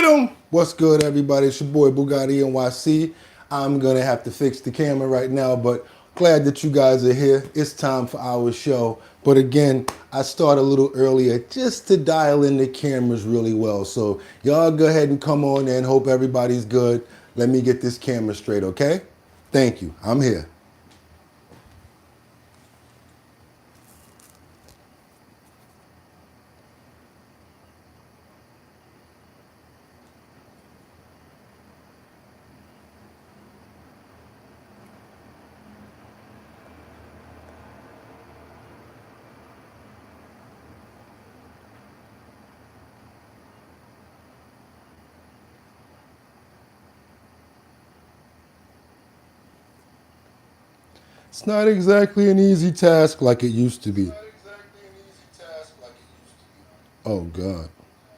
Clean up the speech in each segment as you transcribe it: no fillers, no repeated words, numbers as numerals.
'em! What's good, everybody? It's your boy BOOGOTTINYC. I'm gonna have to fix the camera right now, but glad that you guys are here. It's time for our show. But again, I start a little earlier just to dial in the cameras really well. So y'all go ahead and come on in. Hope everybody's good. Let me get this camera straight, okay? Thank you. I'm here. It's not exactly an easy task like it used to be. Oh, God.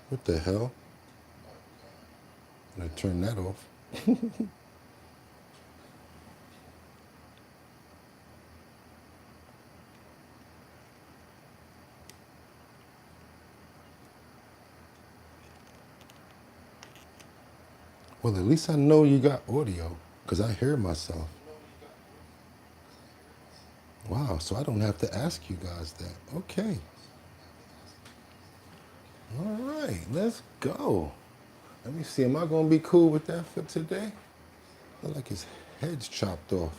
What the hell? I'm going to turn that off. Well, at least I know you got audio, because I hear myself. Wow, so I don't have to ask you guys that. Okay. All right, let's go. Let me see, am I going to be cool with that for today? Look like his head's chopped off.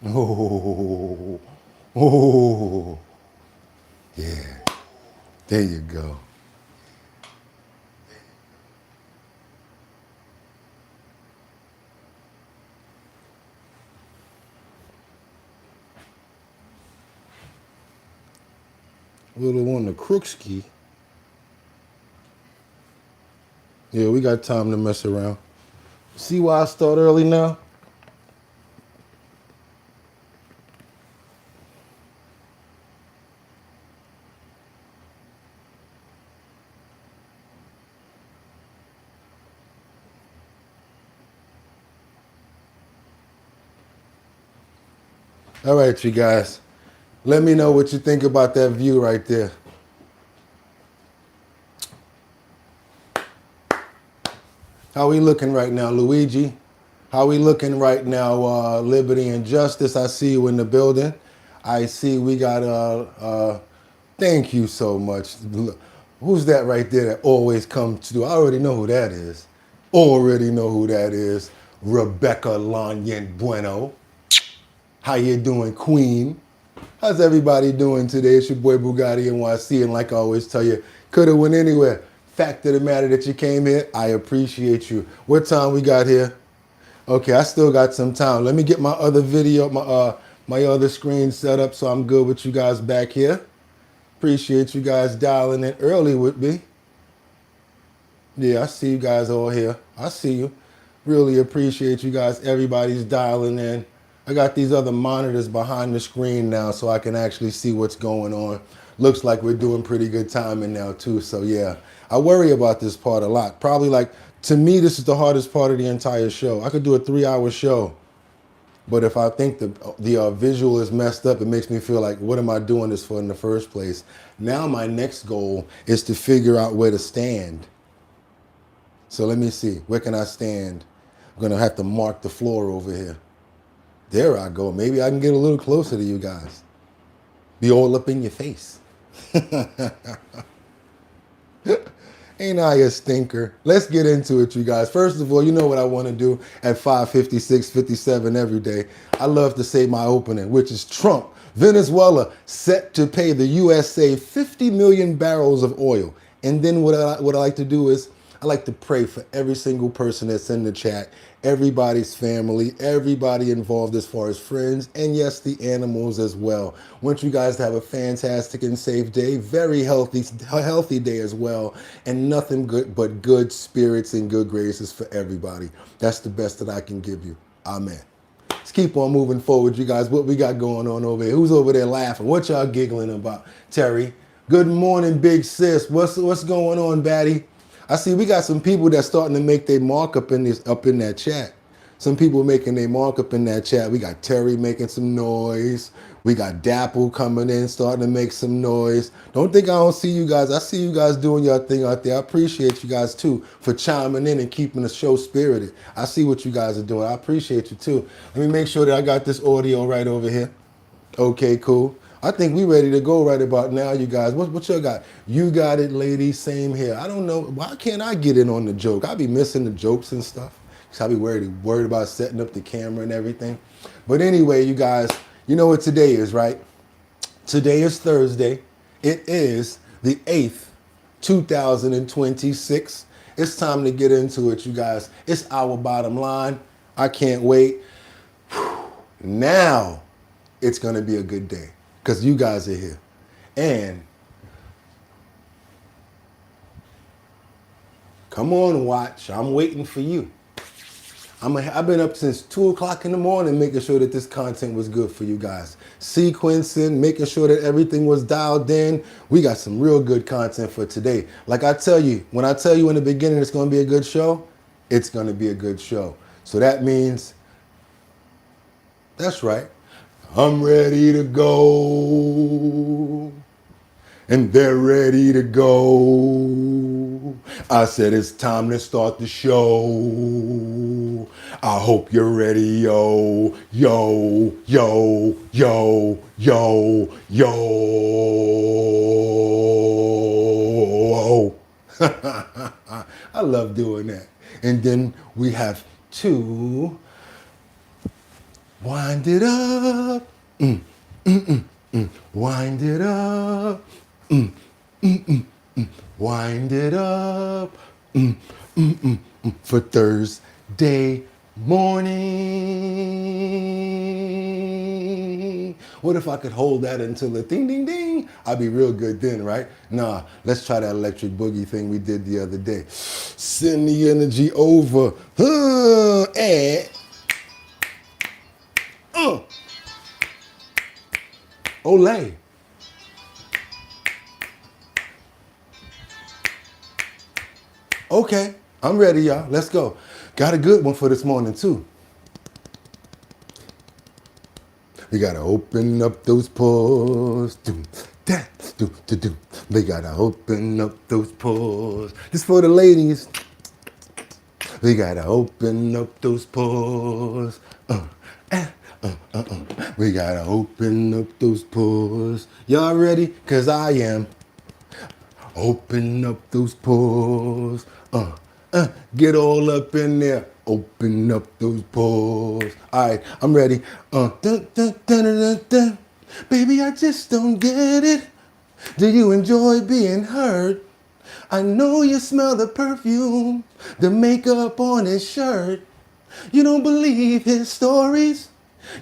Oh, oh, yeah, there you go. A little on the crookski. Yeah, we got time to mess around. See why I start early now? All right, you guys. Let me know what you think about that view right there. How we looking right now, Luigi? How we looking right now, Liberty and Justice? I see you in the building. I see we got, thank you so much. Who's that right there that always comes to? I already know who that is. Already know who that is. Rebecca Lanyen Bueno. How you doing, Queen? How's everybody doing today? It's your boy Bugatti NYC, and like I always tell you, coulda went anywhere. Fact of the matter that you came here, I appreciate you. What time we got here? Okay, I still got some time. Let me get my other video, my other screen set up so I'm good with you guys back here. Appreciate you guys dialing in early with me. Yeah, I see you guys all here. I see you. Really appreciate you guys. Everybody's dialing in. I got these other monitors behind the screen now so I can actually see what's going on. Looks like we're doing pretty good timing now too. So yeah, I worry about this part a lot. Probably like, to me, this is the hardest part of the entire show. I could do a 3-hour show, but if I think the visual is messed up, it makes me feel like, what am I doing this for in the first place? Now my next goal is to figure out where to stand. So let me see, where can I stand? I'm gonna have to mark the floor over here. There I go. Maybe I can get a little closer to you guys. Be all up in your face. Ain't I a stinker? Let's get into it, you guys. First of all, you know what I want to do at 5:56, 57 every day. I love to say my opening, which is Trump, Venezuela set to pay the USA 50 million barrels of oil. And then what I like to do is I like to pray for every single person that's in the chat, everybody's family, everybody involved as far as friends, and yes, the animals as well. Want you guys to have a fantastic and safe day, very healthy day as well, and nothing good but good spirits and good graces for everybody. That's the best that I can give you. Amen. Let's keep on moving forward, you guys. What we got going on over here? Who's over there laughing? What y'all giggling about? Terry, Good morning, big sis. What's going on, baddie? I see we got some people that's starting to make their mark up in that chat. Some people making their mark up in that chat. We got Terry making some noise. We got Dapple coming in, starting to make some noise. Don't think I don't see you guys. I see you guys doing your thing out there. I appreciate you guys too for chiming in and keeping the show spirited. I see what you guys are doing. I appreciate you too. Let me make sure that I got this audio right over here. Okay, cool. I think we ready to go right about now, you guys. What y'all got? You got it, ladies. Same here. I don't know. Why can't I get in on the joke? I be missing the jokes and stuff. Cause I be worried about setting up the camera and everything. But anyway, you guys, you know what today is, right? Today is Thursday. It is the 8th, 2026. It's time to get into it, you guys. It's our bottom line. I can't wait. Now it's going to be a good day because you guys are here. And come on, watch. I'm waiting for you. I've been up since 2 o'clock in the morning making sure that this content was good for you guys. Sequencing, making sure that everything was dialed in. We got some real good content for today. Like I tell you, when I tell you in the beginning it's going to be a good show, it's going to be a good show. So that means, that's right, I'm ready to go. And they're ready to go. I said it's time to start the show. I hope you're ready, yo, yo, yo, yo, yo, yo. I love doing that. And then we have to wind it up. Wind it up. Wind it up for Thursday morning. What if I could hold that until the ding, ding, ding? I'd be real good then, right? Nah, let's try that electric boogie thing we did the other day. Send the energy over. And Olay. Okay, I'm ready, y'all. Let's go. Got a good one for this morning, too. We gotta open up those pores. We gotta open up those pores. This for the ladies. We gotta open up those pores. We gotta open up those pores. Y'all ready? Cause I am. Open up those pores. Get all up in there. Open up those pores. All right, I'm ready. Dun, dun, dun, dun, dun, dun. Baby, I just don't get it. Do you enjoy being hurt? I know you smell the perfume, the makeup on his shirt. You don't believe his stories.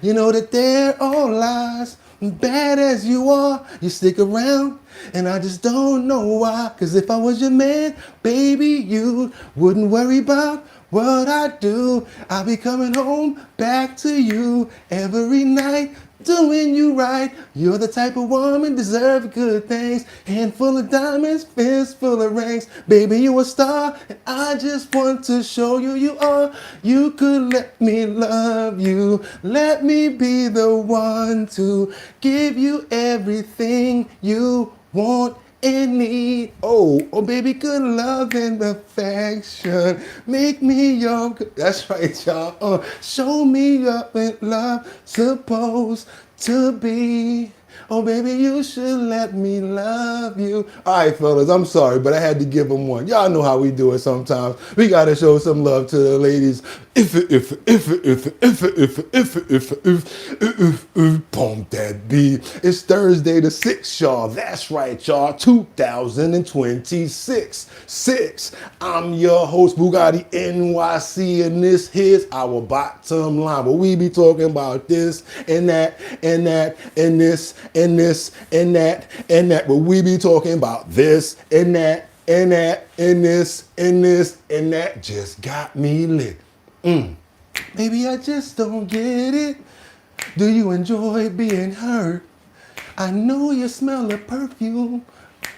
You know that they're all lies. Bad as you are, you stick around, and I just don't know why. Cause if I was your man, baby, you wouldn't worry about what I do. I'll be coming home back to you every night, doing you right. You're the type of woman deserve good things. Handful of diamonds, fist full of rings. Baby, you a star, and I just want to show you you are. You could let me love you. Let me be the one to give you everything you want and need. Oh, baby, good love and affection. Make me your, that's right, y'all. Show me up with love supposed to be. Oh, baby, you should let me love you. All right, fellas, I'm sorry, but I had to give them one. Y'all know how we do it sometimes. We got to show some love to the ladies. If pump that beat. It's Thursday the 6th, y'all. That's right, y'all. 2026. I'm your host, Bugatti NYC, and this here's our bottom line. But we be talking about this and that and that and this and this and that and that. But we be talking about this and that and that and this and this and that. Just got me lit. Baby, I just don't get it. Do you enjoy being hurt? I know you smell the perfume,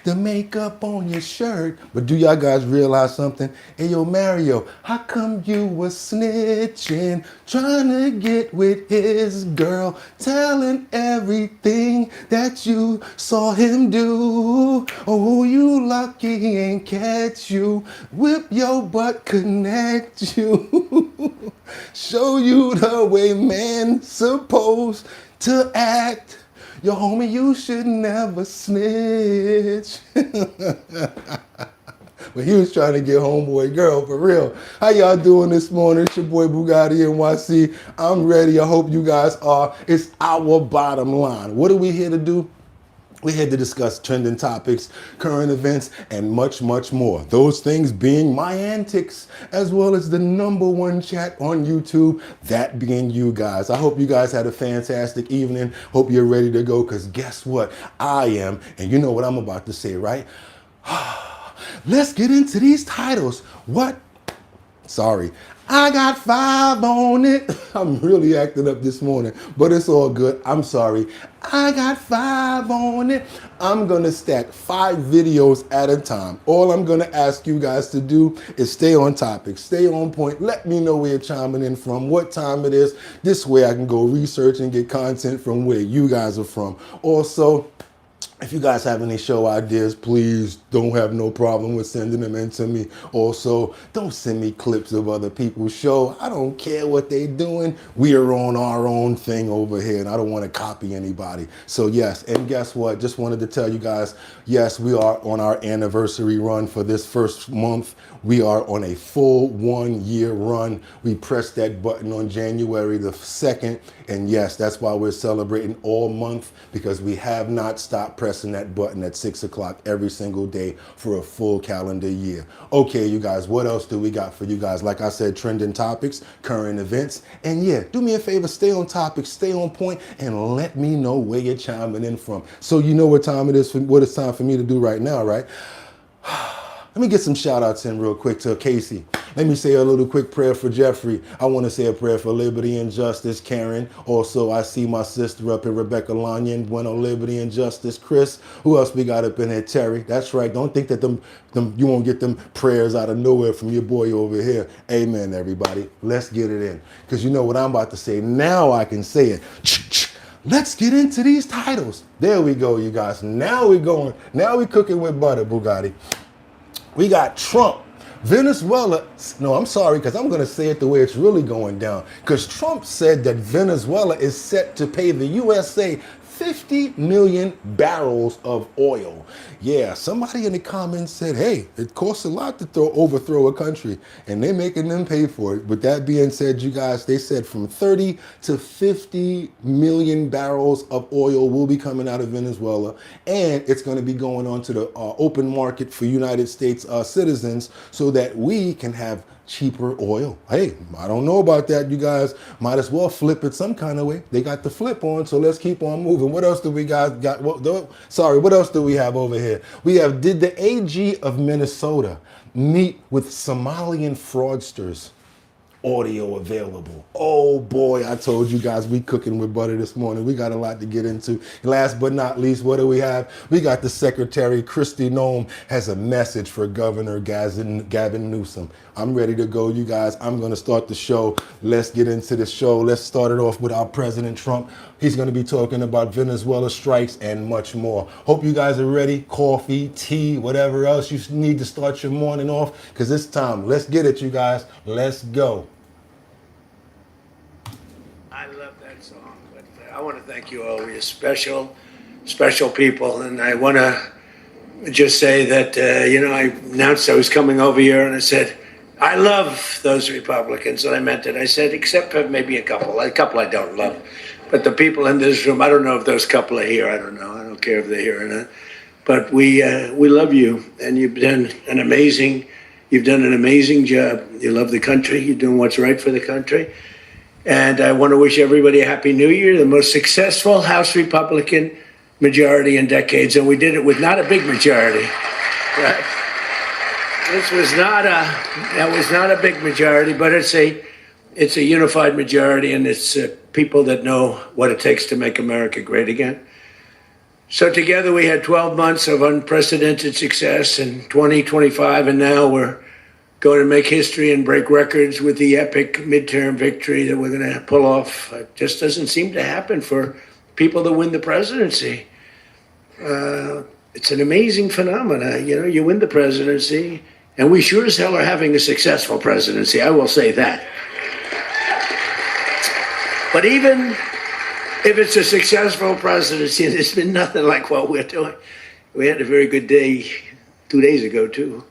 the makeup on your shirt. But do y'all guys realize something? Hey, yo, Mario, how come you was snitching, trying to get with his girl, telling everything that you saw him do? Oh, you lucky he ain't catch you, whip your butt, connect you, show you the way man's supposed to act. Yo, homie, you should never snitch. But he was trying to get homeboy girl, for real. How y'all doing this morning? It's your boy Bugatti NYC. I'm ready. I hope you guys are. It's our bottom line. What are we here to do? We're here to discuss trending topics, current events, and much, much more. Those things being my antics, as well as the #1 chat on YouTube, that being you guys. I hope you guys had a fantastic evening. Hope you're ready to go, because guess what? I am, and you know what I'm about to say, right? Let's get into these titles. What? Sorry. I got 5 on it. I'm really acting up this morning, but it's all good. I'm sorry. I got 5 on it. I'm going to stack 5 videos at a time. All I'm going to ask you guys to do is stay on topic, stay on point. Let me know where you're chiming in from, what time it is. This way I can go research and get content from where you guys are from. Also, if you guys have any show ideas, please don't have no problem with sending them in to me. Also, don't send me clips of other people's show. I don't care what they're doing. We are on our own thing over here, and I don't want to copy anybody. So yes, and guess what? Just wanted to tell you guys, yes, we are on our anniversary run for this first month. We are on a full 1-year run. We pressed that button on January the 2nd. And yes, that's why we're celebrating all month, because we have not stopped pressing that button at 6 o'clock every single day for a full calendar year. Okay, you guys, what else do we got for you guys? Like I said, trending topics, current events. And yeah, do me a favor, stay on topic, stay on point, and let me know where you're chiming in from. So you know what time it is, what it's time for me to do right now, right? Let me get some shout outs in real quick to Casey. Let me say a little quick prayer for Jeffrey. I want to say a prayer for liberty and justice, Karen. Also, I see my sister up here, Rebecca Lanyon, Bueno, liberty and justice, Chris. Who else we got up in here? Terry. That's right. Don't think that you won't get them prayers out of nowhere from your boy over here. Amen, everybody. Let's get it in. Because you know what I'm about to say. Now I can say it. Let's get into these titles. There we go, you guys. Now we're going. Now we're cooking with butter, Bugatti. We got Trump, Venezuela. No, I'm sorry, because I'm going to say it the way it's really going down. Because Trump said that Venezuela is set to pay the USA 50 million barrels of oil. Yeah, somebody in the comments said, hey, it costs a lot to overthrow a country, and they're making them pay for it. With that being said, you guys, they said from 30 to 50 million barrels of oil will be coming out of Venezuela, and it's going to be going on to the open market for United States citizens so that we can have cheaper oil. Hey, I don't know about that. You guys might as well flip it some kind of way. They got the flip on, so let's keep on moving. What else do we got? What else do we have over here? We have, did the AG of Minnesota meet with Somalian fraudsters? Audio available. Oh boy, I told you guys we cooking with butter this morning. We got a lot to get into. Last but not least, what do we have? We got the Secretary, Kristi Noem, has a message for Governor Gavin Newsom. I'm ready to go, you guys. I'm going to start the show. Let's get into the show. Let's start it off with our President Trump. He's going to be talking about Venezuela strikes and much more. Hope you guys are ready. Coffee, tea, whatever else you need to start your morning off, because it's time. Let's get it, you guys. Let's go. I love that song, but I want to thank you all. You're special people, and I want to just say that, I announced I was coming over here, and I said, I love those Republicans, and I meant it. I said, except for maybe a couple I don't love. But the people in this room, I don't know if those couple are here. I don't know. I don't care if they're here or not. But we love you, and you've done an amazing job. You love the country. You're doing what's right for the country. And I want to wish everybody a Happy New Year, the most successful House Republican majority in decades. And we did it with not a big majority. Right? That was not a big majority, but it's a unified majority, and it's people that know what it takes to make America great again. So together we had 12 months of unprecedented success in 2025, and now we're going to make history and break records with the epic midterm victory that we're going to pull off. It just doesn't seem to happen for people that win the presidency. It's an amazing phenomena. You know, you win the presidency, and we sure as hell are having a successful presidency. I will say that. But even if it's a successful presidency, there's been nothing like what we're doing. We had a very good day 2 days ago, too.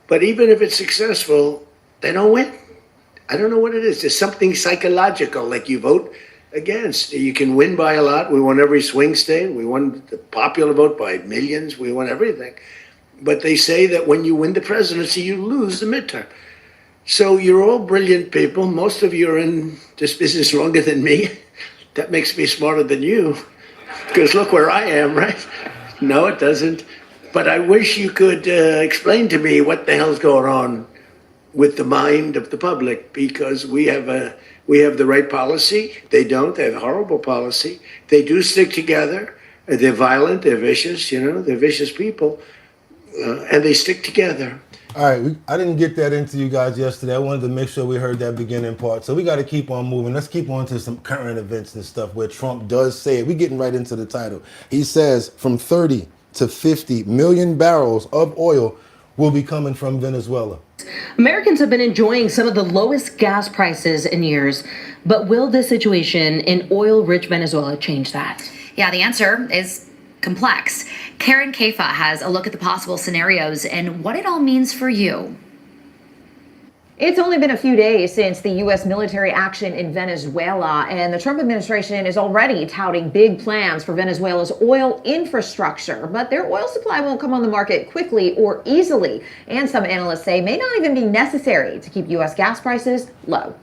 But even if it's successful, they don't win. I don't know what it is. There's something psychological, like you vote against. You can win by a lot. We won every swing state. We won the popular vote by millions. We won everything. But they say that when you win the presidency, you lose the midterm. So you're all brilliant people. Most of you are in this business longer than me. That makes me smarter than you. Because look where I am, right? No, it doesn't. But I wish you could explain to me what the hell's going on with the mind of the public, because we have the right policy. They don't. They have horrible policy. They do stick together. They're violent. They're vicious. You know, they're vicious people, and they stick together. All right, I didn't get that into you guys yesterday. I wanted to make sure we heard that beginning part. So we got to keep on moving. Let's keep on to some current events and stuff where Trump does say it. We're getting right into the title. He says from 30 to 50 million barrels of oil will be coming from Venezuela. Americans have been enjoying some of the lowest gas prices in years, but will this situation in oil-rich Venezuela change that? Yeah, the answer is complex. Karen Kafa has a look at the possible scenarios and what it all means for you. It's only been a few days since the U.S. military action in Venezuela, and the Trump administration is already touting big plans for Venezuela's oil infrastructure. But their oil supply won't come on the market quickly or easily, and some analysts say may not even be necessary to keep U.S. gas prices low.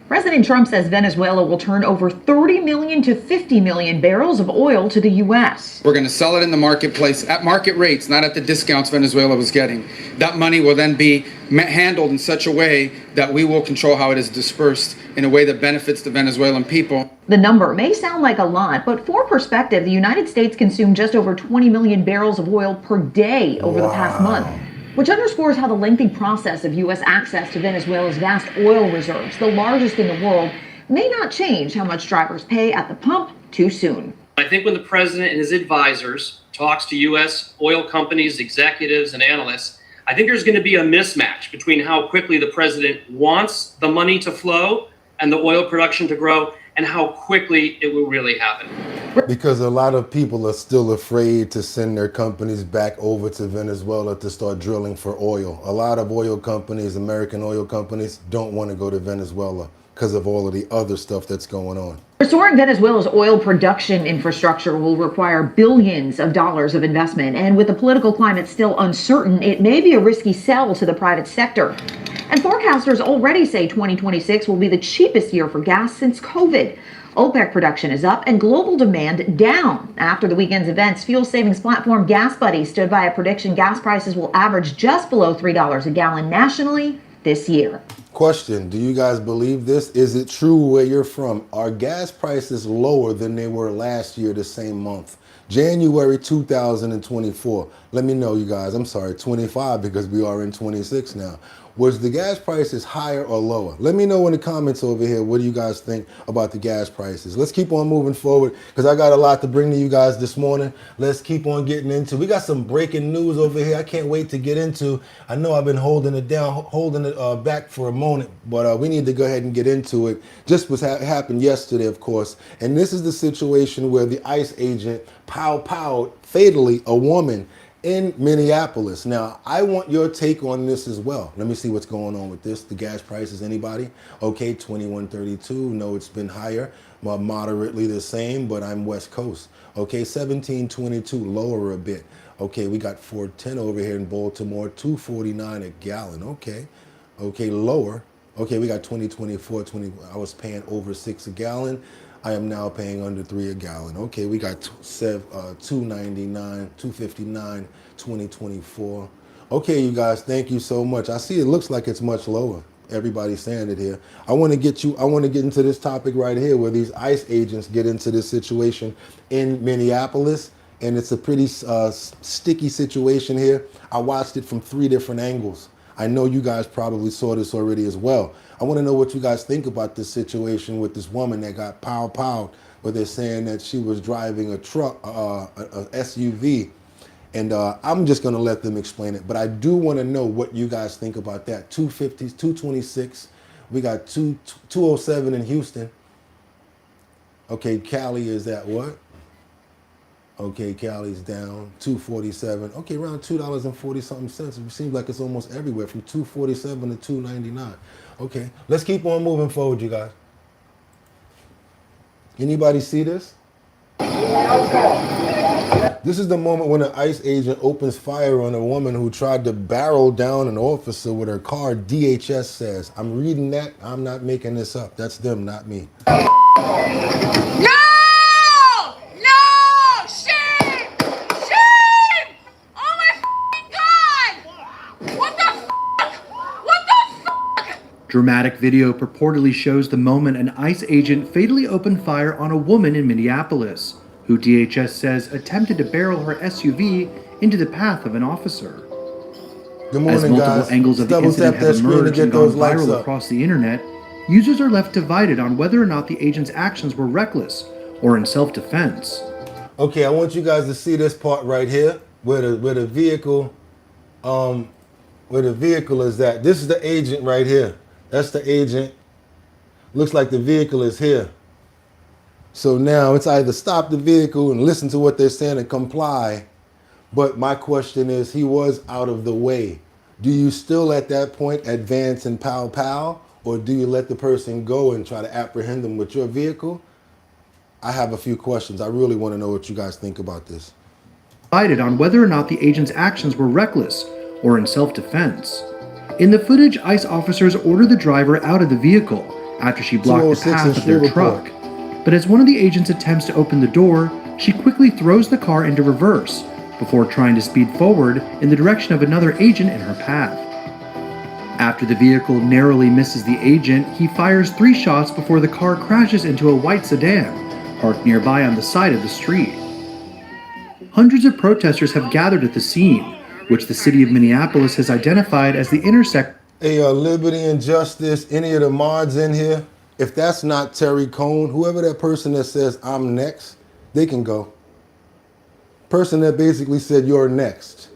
President Trump says Venezuela will turn over 30 million to 50 million barrels of oil to the U.S. We're going to sell it in the marketplace at market rates, not at the discounts Venezuela was getting. That money will then be handled in such a way that we will control how it is dispersed in a way that benefits the Venezuelan people. The number may sound like a lot, but for perspective, the United States consumed just over 20 million barrels of oil per day over the past month, which underscores how the lengthy process of U.S. access to Venezuela's vast oil reserves, the largest in the world, may not change how much drivers pay at the pump too soon. I think when the president and his advisors talks to U.S. oil companies, executives, and analysts, I think there's going to be a mismatch between how quickly the president wants the money to flow and the oil production to grow, and how quickly it will really happen. Because a lot of people are still afraid to send their companies back over to Venezuela to start drilling for oil. A lot of oil companies, American oil companies, don't want to go to Venezuela because of all of the other stuff that's going on. Restoring Venezuela's oil production infrastructure will require billions of dollars of investment, and with the political climate still uncertain, it may be a risky sell to the private sector. And forecasters already say 2026 will be the cheapest year for gas since COVID. OPEC production is up and global demand down. After the weekend's events, fuel savings platform Gas Buddy stood by a prediction gas prices will average just below $3 a gallon nationally this year. Question, do you guys believe this? Is it true where you're from? Are gas prices lower than they were last year the same month? January 2024. Let me know, you guys. I'm sorry, 25, because we are in 26 now. Was the gas prices higher or lower? Let me know in the comments over here. What do you guys think about the gas prices? Let's keep on moving forward because I got a lot to bring to you guys this morning. Let's keep on getting into. We got some breaking news over here. I can't wait to get into. I know I've been holding it down, holding it back for a moment, but we need to go ahead and get into it. Just what happened yesterday, of course. And this is the situation where the ICE agent pow-powed fatally a woman in Minneapolis. Now, I want your take on this as well. Let me see what's going on with this. The gas prices, anybody? Okay, 21.32. No, it's been higher, moderately the same, but I'm West Coast. Okay, 17.22, lower a bit. Okay, we got 410 over here in Baltimore, 2.49 a gallon. Okay, lower. Okay, we got 20, I was paying over 6 a gallon. I am now paying under 3 a gallon. Okay, we got 2.99, 2.59, 2024. Okay, you guys, thank you so much. I see it looks like it's much lower. Everybody's saying it here. I want to get into this topic right here where these ICE agents get into this situation in Minneapolis. and it's a pretty sticky situation here. I watched it from 3 different angles. I know you guys probably saw this already as well. I want to know what you guys think about this situation with this woman that got pow-powed, where they're saying that she was driving a truck, a SUV. And I'm just going to let them explain it. But I do want to know what you guys think about that. 250s, 226. We got 207 in Houston. Okay, Cali is at what? Okay, Cali's down. 247. Okay, around $2.40 something cents. It seems like it's almost everywhere from 247 to 299. Okay, let's keep on moving forward, you guys. Anybody see this? This is the moment when an ICE agent opens fire on a woman who tried to barrel down an officer with her car, DHS says. I'm reading that. I'm not making this up. That's them, not me. No! No! Shame! Shame! Oh my f***ing God! What the fuck? What the fuck? Dramatic video purportedly shows the moment an ICE agent fatally opened fire on a woman in Minneapolis, who DHS says attempted to barrel her SUV into the path of an officer. Good morning, As multiple guys. angles of the Double incident tap that have screen to emerged get and gone those likes viral up. across the internet, users are left divided on whether or not the agent's actions were reckless or in self-defense. Okay, I want you guys to see this part right here, where the vehicle is at. This is the agent right here. That's the agent. Looks like the vehicle is here. So now it's either stop the vehicle and listen to what they're saying and comply. But my question is, he was out of the way. Do you still at that point advance and pow, or do you let the person go and try to apprehend them with your vehicle? I have a few questions. I really want to know what you guys think about this. Divided on whether or not the agent's actions were reckless or in self-defense. In the footage, ICE officers order the driver out of the vehicle after she blocked the path of their truck. But as one of the agents attempts to open the door, she quickly throws the car into reverse before trying to speed forward in the direction of another agent in her path. After the vehicle narrowly misses the agent, he fires 3 shots before the car crashes into a white sedan parked nearby on the side of the street. Hundreds of protesters have gathered at the scene, which the city of Minneapolis has identified as the intersection. Hey, Liberty and Justice, any of the mods in here? If that's not Terry Cohn, whoever that person that says I'm next, they can go. Person that basically said you're next.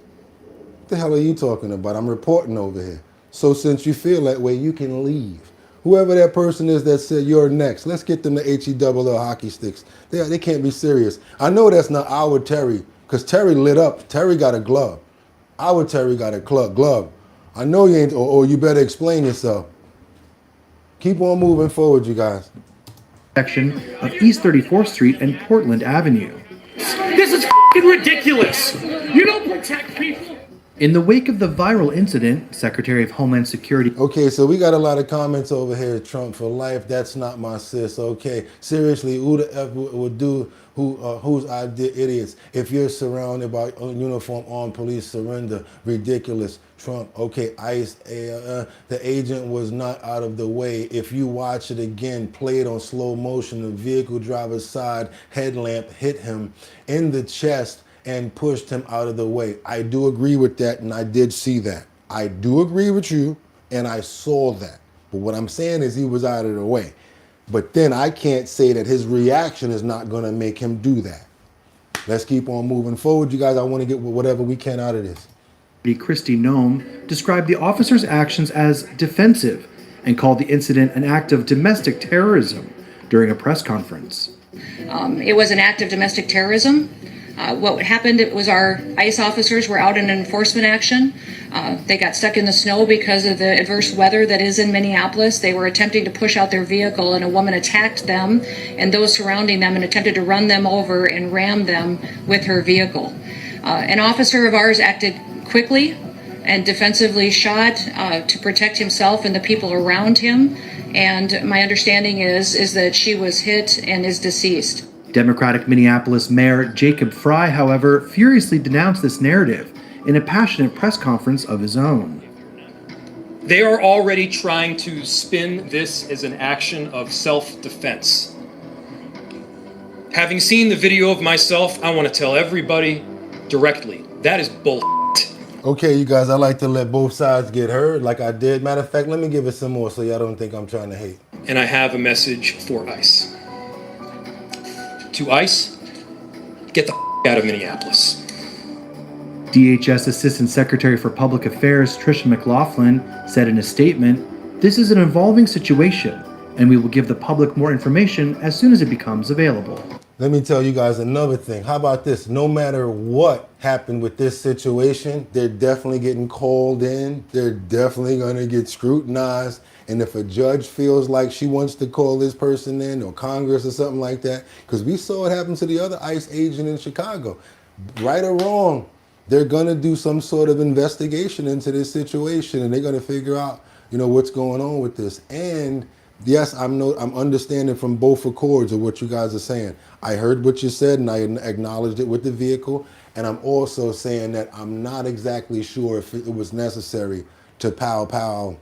What the hell are you talking about? I'm reporting over here. So since you feel that way, you can leave. Whoever that person is that said you're next, let's get them the HELL hockey sticks. They can't be serious. I know that's not our Terry, because Terry lit up. Terry got a glove. Our Terry got a glove. I know you ain't, or you better explain yourself. Keep on moving forward, you guys. Section of East 34th Street and Portland Avenue. This is f***ing ridiculous. You don't protect people. In the wake of the viral incident, Secretary of Homeland Security. Okay, so we got a lot of comments over here. Trump for life. That's not my sis. Okay, seriously, who the F would do? Whose idea? Idiots. If you're surrounded by uniform armed police, surrender. Ridiculous. Trump. Okay, ICE. The agent was not out of the way. If you watch it again, played on slow motion, the vehicle driver's side headlamp hit him in the chest and pushed him out of the way. I do agree with that, and I did see that. I do agree with you, and I saw that. But what I'm saying is he was out of the way. But then I can't say that his reaction is not going to make him do that. Let's keep on moving forward, you guys. I want to get whatever we can out of this. Kristi Noem described the officer's actions as defensive and called the incident an act of domestic terrorism during a press conference. It was an act of domestic terrorism. What happened, it was our ICE officers were out in an enforcement action. They got stuck in the snow because of the adverse weather that is in Minneapolis. They were attempting to push out their vehicle, and a woman attacked them and those surrounding them and attempted to run them over and ram them with her vehicle. An officer of ours acted quickly and defensively shot to protect himself and the people around him. And my understanding is that she was hit and is deceased. Democratic Minneapolis Mayor Jacob Frey, however, furiously denounced this narrative in a passionate press conference of his own. They are already trying to spin this as an action of self-defense. Having seen the video of myself, I want to tell everybody directly, that is bull. Okay, you guys, I like to let both sides get heard like I did. Matter of fact, let me give it some more so y'all don't think I'm trying to hate. And I have a message for ICE. To ICE, get the out of Minneapolis. DHS Assistant Secretary for Public Affairs Tricia McLaughlin said in a statement, "This is an evolving situation, and we will give the public more information as soon as it becomes available." Let me tell you guys another thing. How about this? No matter what happened with this situation, they're definitely getting called in. They're definitely going to get scrutinized. And if a judge feels like she wants to call this person in, or Congress or something like that, because we saw it happen to the other ICE agent in Chicago, right or wrong, they're going to do some sort of investigation into this situation, and they're going to figure out, what's going on with this. And yes, I'm understanding from both accords of what you guys are saying. I heard what you said, and I acknowledged it with the vehicle. And I'm also saying that I'm not exactly sure if it was necessary to pow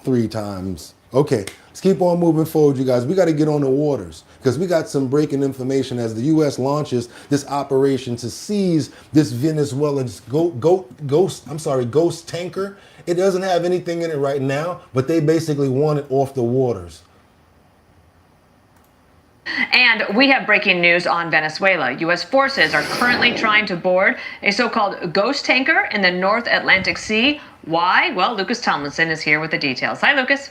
3 times. Okay, let's keep on moving forward, you guys. We got to get on the waters because we got some breaking information as the U.S. launches this operation to seize this Venezuelan ghost tanker. It doesn't have anything in it right now, but they basically want it off the waters. And we have breaking news on Venezuela. U.S. forces are currently trying to board a so-called ghost tanker in the North Atlantic Sea. Why? Well, Lucas Tomlinson is here with the details. Hi, Lucas.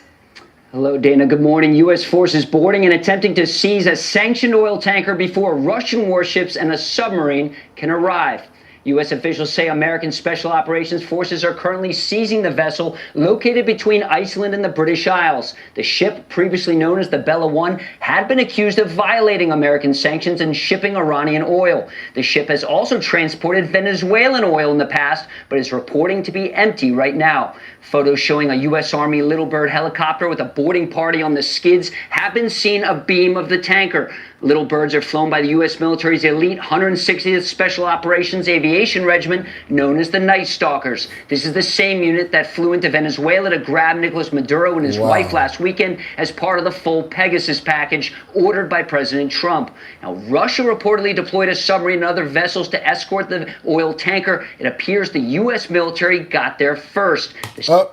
Hello, Dana. Good morning. U.S. forces boarding and attempting to seize a sanctioned oil tanker before Russian warships and a submarine can arrive. U.S. officials say American Special Operations Forces are currently seizing the vessel located between Iceland and the British Isles. The ship, previously known as the Bella 1, had been accused of violating American sanctions and shipping Iranian oil. The ship has also transported Venezuelan oil in the past, but is reporting to be empty right now. Photos showing a U.S. Army Little Bird helicopter with a boarding party on the skids have been seen abeam of the tanker. Little Birds are flown by the U.S. military's elite 160th Special Operations Aviation Regiment, known as the Night Stalkers. This is the same unit that flew into Venezuela to grab Nicolas Maduro and his wife last weekend as part of the full Pegasus package ordered by President Trump. Now, Russia reportedly deployed a submarine and other vessels to escort the oil tanker. It appears the U.S. military got there first.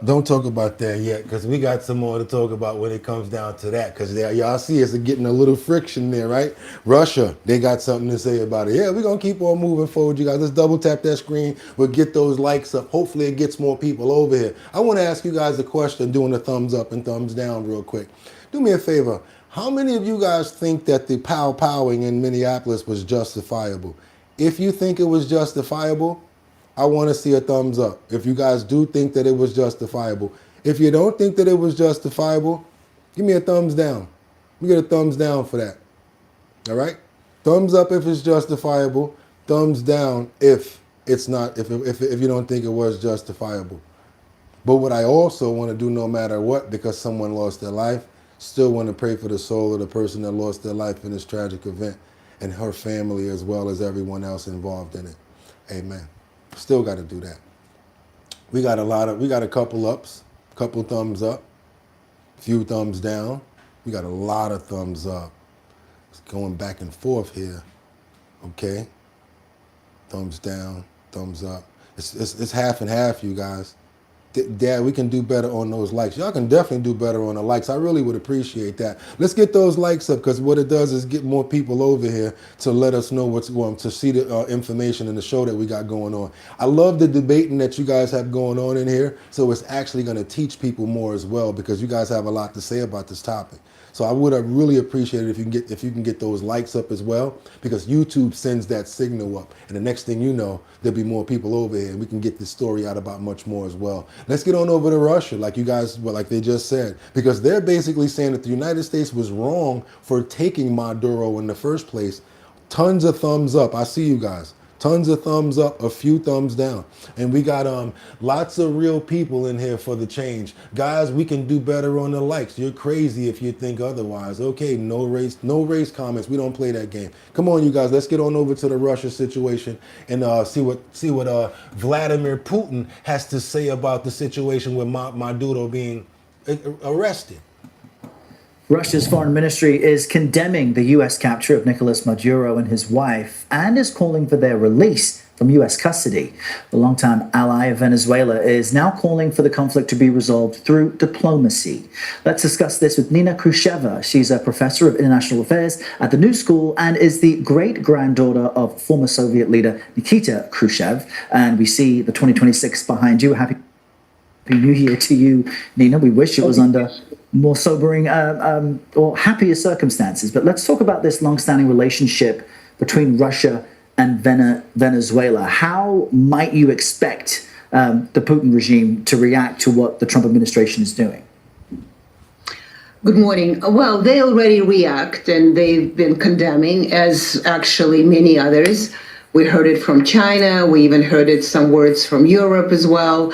Don't talk about that yet, because we got some more to talk about when it comes down to that, because y'all see us getting a little friction there, right? Russia, they got something to say about it. Yeah, we're going to keep on moving forward, you guys. Let's double tap that screen. We'll get those likes up. Hopefully it gets more people over here. I want to ask you guys a question, doing a thumbs up and thumbs down real quick. Do me a favor. How many of you guys think that the powing in Minneapolis was justifiable? If you think it was justifiable, I want to see a thumbs up. If you guys do think that it was justifiable. If you don't think that it was justifiable, give me a thumbs down. We get a thumbs down for that. All right? Thumbs up if it's justifiable. Thumbs down if it's not, if you don't think it was justifiable. But what I also want to do, no matter what, because someone lost their life, still want to pray for the soul of the person that lost their life in this tragic event and her family as well as everyone else involved in it. Amen. Still got to do that. We got a couple ups, couple thumbs up, few thumbs down. We got a lot of thumbs up. It's going back and forth here. Okay. Thumbs down, thumbs up. It's half and half, you guys. Dad, we can do better on those likes. Y'all can definitely do better on the likes. I really would appreciate that. Let's get those likes up, because what it does is get more people over here to let us know what's going on, to see the information in the show that we got going on. I love the debating that you guys have going on in here. So it's actually going to teach people more as well, because you guys have a lot to say about this topic. So I would have really appreciated if you can get those likes up as well, because YouTube sends that signal up. And the next thing you know, there'll be more people over here, and we can get this story out about much more as well. Let's get on over to Russia, like you guys, like they just said, because they're basically saying that the United States was wrong for taking Maduro in the first place. Tons of thumbs up. I see you guys. Tons of thumbs up, a few thumbs down. And we got lots of real people in here for the change. Guys, we can do better on the likes. You're crazy if you think otherwise. Okay, no race comments. We don't play that game. Come on, you guys, let's get on over to the Russia situation and see what Vladimir Putin has to say about the situation with Maduro being arrested. Russia's foreign ministry is condemning the U.S. capture of Nicolas Maduro and his wife and is calling for their release from U.S. custody. The longtime ally of Venezuela is now calling for the conflict to be resolved through diplomacy. Let's discuss this with Nina Khrushcheva. She's a professor of international affairs at the New School and is the great-granddaughter of former Soviet leader Nikita Khrushchev. And we see the 2026 behind you. Happy New Year to you, Nina. We wish it was under more sobering or happier circumstances. But let's talk about this long-standing relationship between Russia and Venezuela. How might you expect the Putin regime to react to what the Trump administration is doing? Good morning. Well, they already react, and they've been condemning, as actually many others. We heard it from China. We even heard it some words from Europe as well.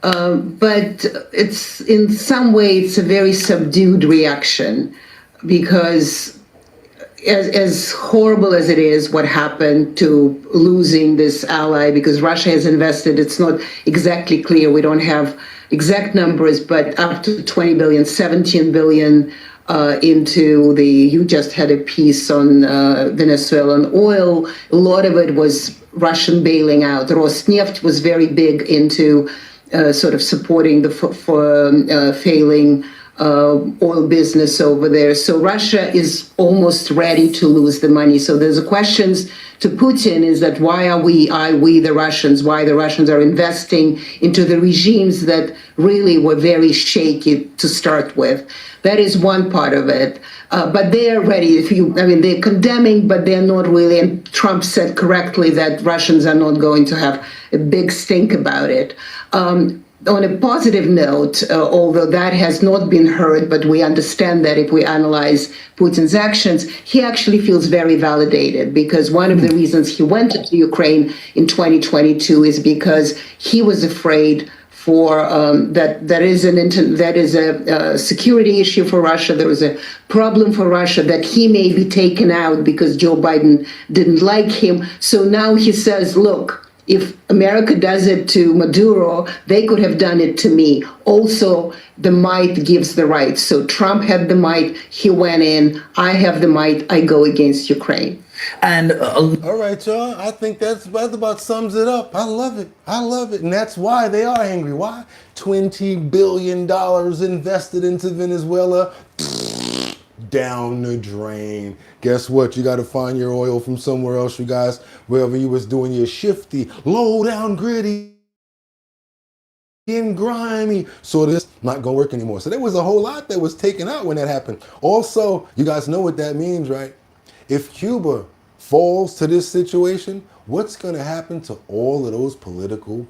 But it's in some way, it's a very subdued reaction because as horrible as it is what happened to losing this ally, because Russia has invested, it's not exactly clear, we don't have exact numbers, but up to 20 billion, 17 billion into the, you just had a piece on Venezuelan oil. A lot of it was Russian bailing out. Rosneft was very big into sort of supporting the failing oil business over there. So Russia is almost ready to lose the money. So there's questions to Putin is that why are we the Russians, why the Russians are investing into the regimes that really were very shaky to start with. That is one part of it. But they're ready. They're condemning, but they're not really. And Trump said correctly that Russians are not going to have a big stink about it. On a positive note, although that has not been heard, but we understand that if we analyze Putin's actions, he actually feels very validated, because one of the reasons he went to Ukraine in 2022 is because he was afraid for that is a security issue for Russia. There was a problem for Russia that he may be taken out because Joe Biden didn't like him. So now he says, look, if America does it to Maduro, they could have done it to me. Also, the might gives the right. So Trump had the might, he went in, I have the might, I go against Ukraine. And all right, y'all, I think that about sums it up. I love it. I love it. And that's why they are angry. Why? $20 billion invested into Venezuela. Down the drain. Guess what? You got to find your oil from somewhere else, you guys. Wherever you was doing your shifty, low down, gritty, and grimy. So this not gonna work anymore. So there was a whole lot that was taken out when that happened. Also, you guys know what that means, right? If Cuba falls to this situation, what's gonna happen to all of those political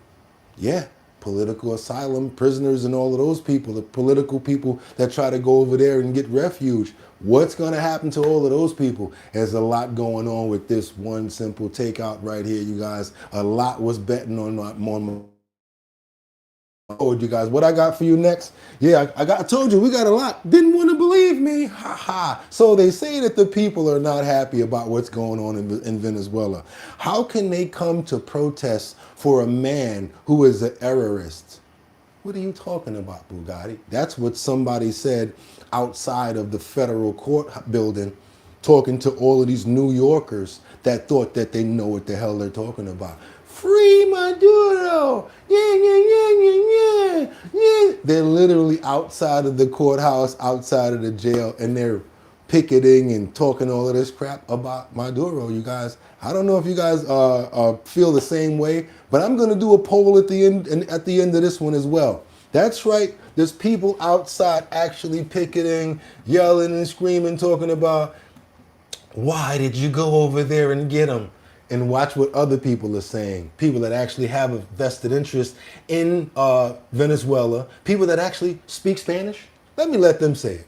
asylum prisoners and all of those people, the political people that try to go over there and get refuge? What's going to happen to all of those people? There's a lot going on with this one simple takeout right here, you guys. A lot was betting on you guys. What I got for you next? Yeah, I told you we got a lot. Didn't want to believe me. Ha ha. So they say that the people are not happy about what's going on in Venezuela. How can they come to protest for a man who is an terrorist? What are you talking about, Bugatti? That's what somebody said outside of the federal court building, talking to all of these New Yorkers that thought that they know what the hell they're talking about. Free Maduro! Yeah. They're literally outside of the courthouse, outside of the jail, and they're picketing and talking all of this crap about Maduro, you guys. I don't know if you guys feel the same way, but I'm going to do a poll at the end of this one as well. That's right. There's people outside actually picketing, yelling and screaming, talking about, why did you go over there and get them? And watch what other people are saying. People that actually have a vested interest in Venezuela. People that actually speak Spanish. Let me let them say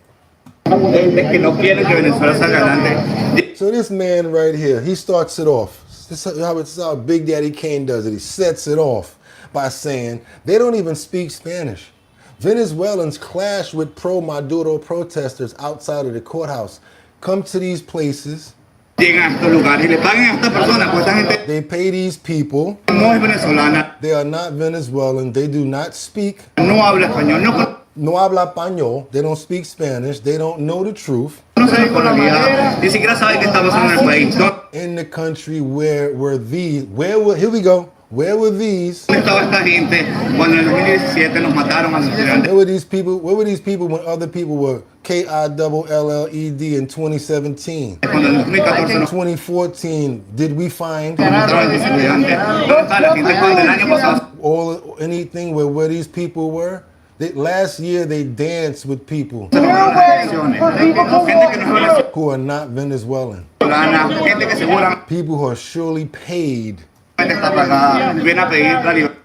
it. So this man right here, he starts it off. This is how Big Daddy Kane does it. He sets it off by saying they don't even speak Spanish. Venezuelans clash with pro-Maduro protesters outside of the courthouse. Come to these places. They pay these people. They are not Venezuelan. They do not speak. no habla español. They don't speak Spanish. They don't know the truth. No sabe con realidad, ni siquiera sabe qué está pasando en el país. In the country where were these? Here we go. Where were these? ¿Dónde estaba esta gente cuando en el 2017 nos mataron a los estudiantes? Where were these people? Where were these people when other people were KILLED in 2017? Cuando en el 2014 In nos 2014, did we find mataron a los estudiantes. ¿Dónde está la gente cuando el año pasado? anything where these people were? Last year they danced with people who are not Venezuelan. People who are surely paid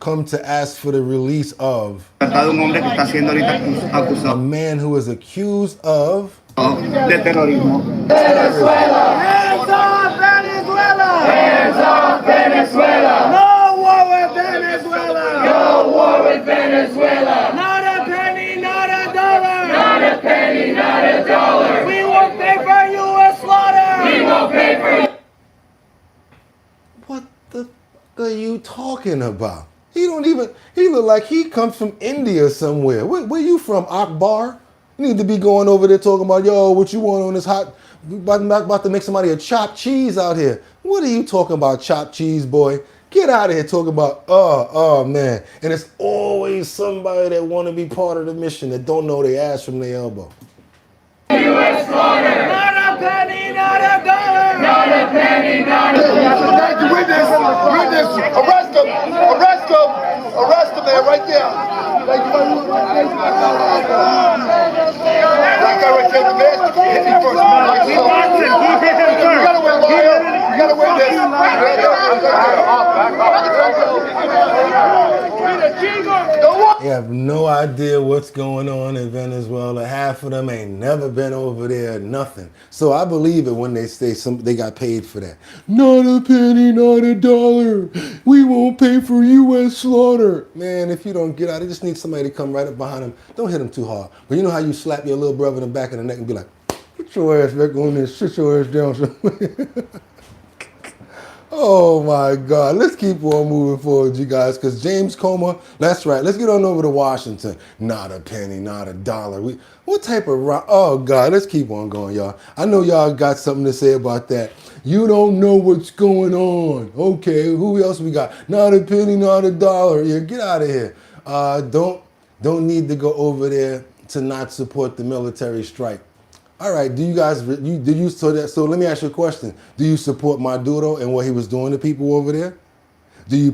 come to ask for the release of a man who is accused of terrorismo. Venezuela! Hands off Venezuela! Hands off Venezuela! No war with Venezuela! No war with Venezuela! Not a penny, not a dollar! Not a penny, not a dollar! We won't pay for U.S. slaughter! We won't pay for... What the fuck are you talking about? He look like he comes from India somewhere. Where you from, Akbar? You need to be going over there talking about, yo, what you want on this hot, about to make somebody a chopped cheese out here. What are you talking about, chopped cheese, boy? Get out of here talking about, oh, man. And it's always somebody that want to be part of the mission that don't know their ass from their elbow. U.S. slaughter! Not a penny, not a dollar! Not a penny, not a dollar! Thank you, witness! Witness! Arrest him! Arrest him! Arrest him there, right there! Thank you very much. That guy right there, the mask, hit me first. You gotta win, liar! You gotta win this! They have no idea what's going on in Venezuela. Half of them ain't never been over there, nothing. So I believe it when they say they got paid for that. Not a penny, not a dollar. We won't pay for U.S. slaughter. Man, if you don't get out, they just need somebody to come right up behind them. Don't hit them too hard. But you know how you slap your little brother in the back of the neck and be like, put your ass back on this, sit your ass down. Oh my God, let's keep on moving forward, you guys, because James Comer, that's right, let's get on over to Washington. Not a penny, not a dollar. What type of, oh God, let's keep on going, y'all. I know y'all got something to say about that. You don't know what's going on. Okay, who else we got? Not a penny, not a dollar. Yeah, get out of here. Don't need to go over there to not support the military strike. All right, do you guys, so let me ask you a question. Do you support Maduro and what he was doing to people over there? Do you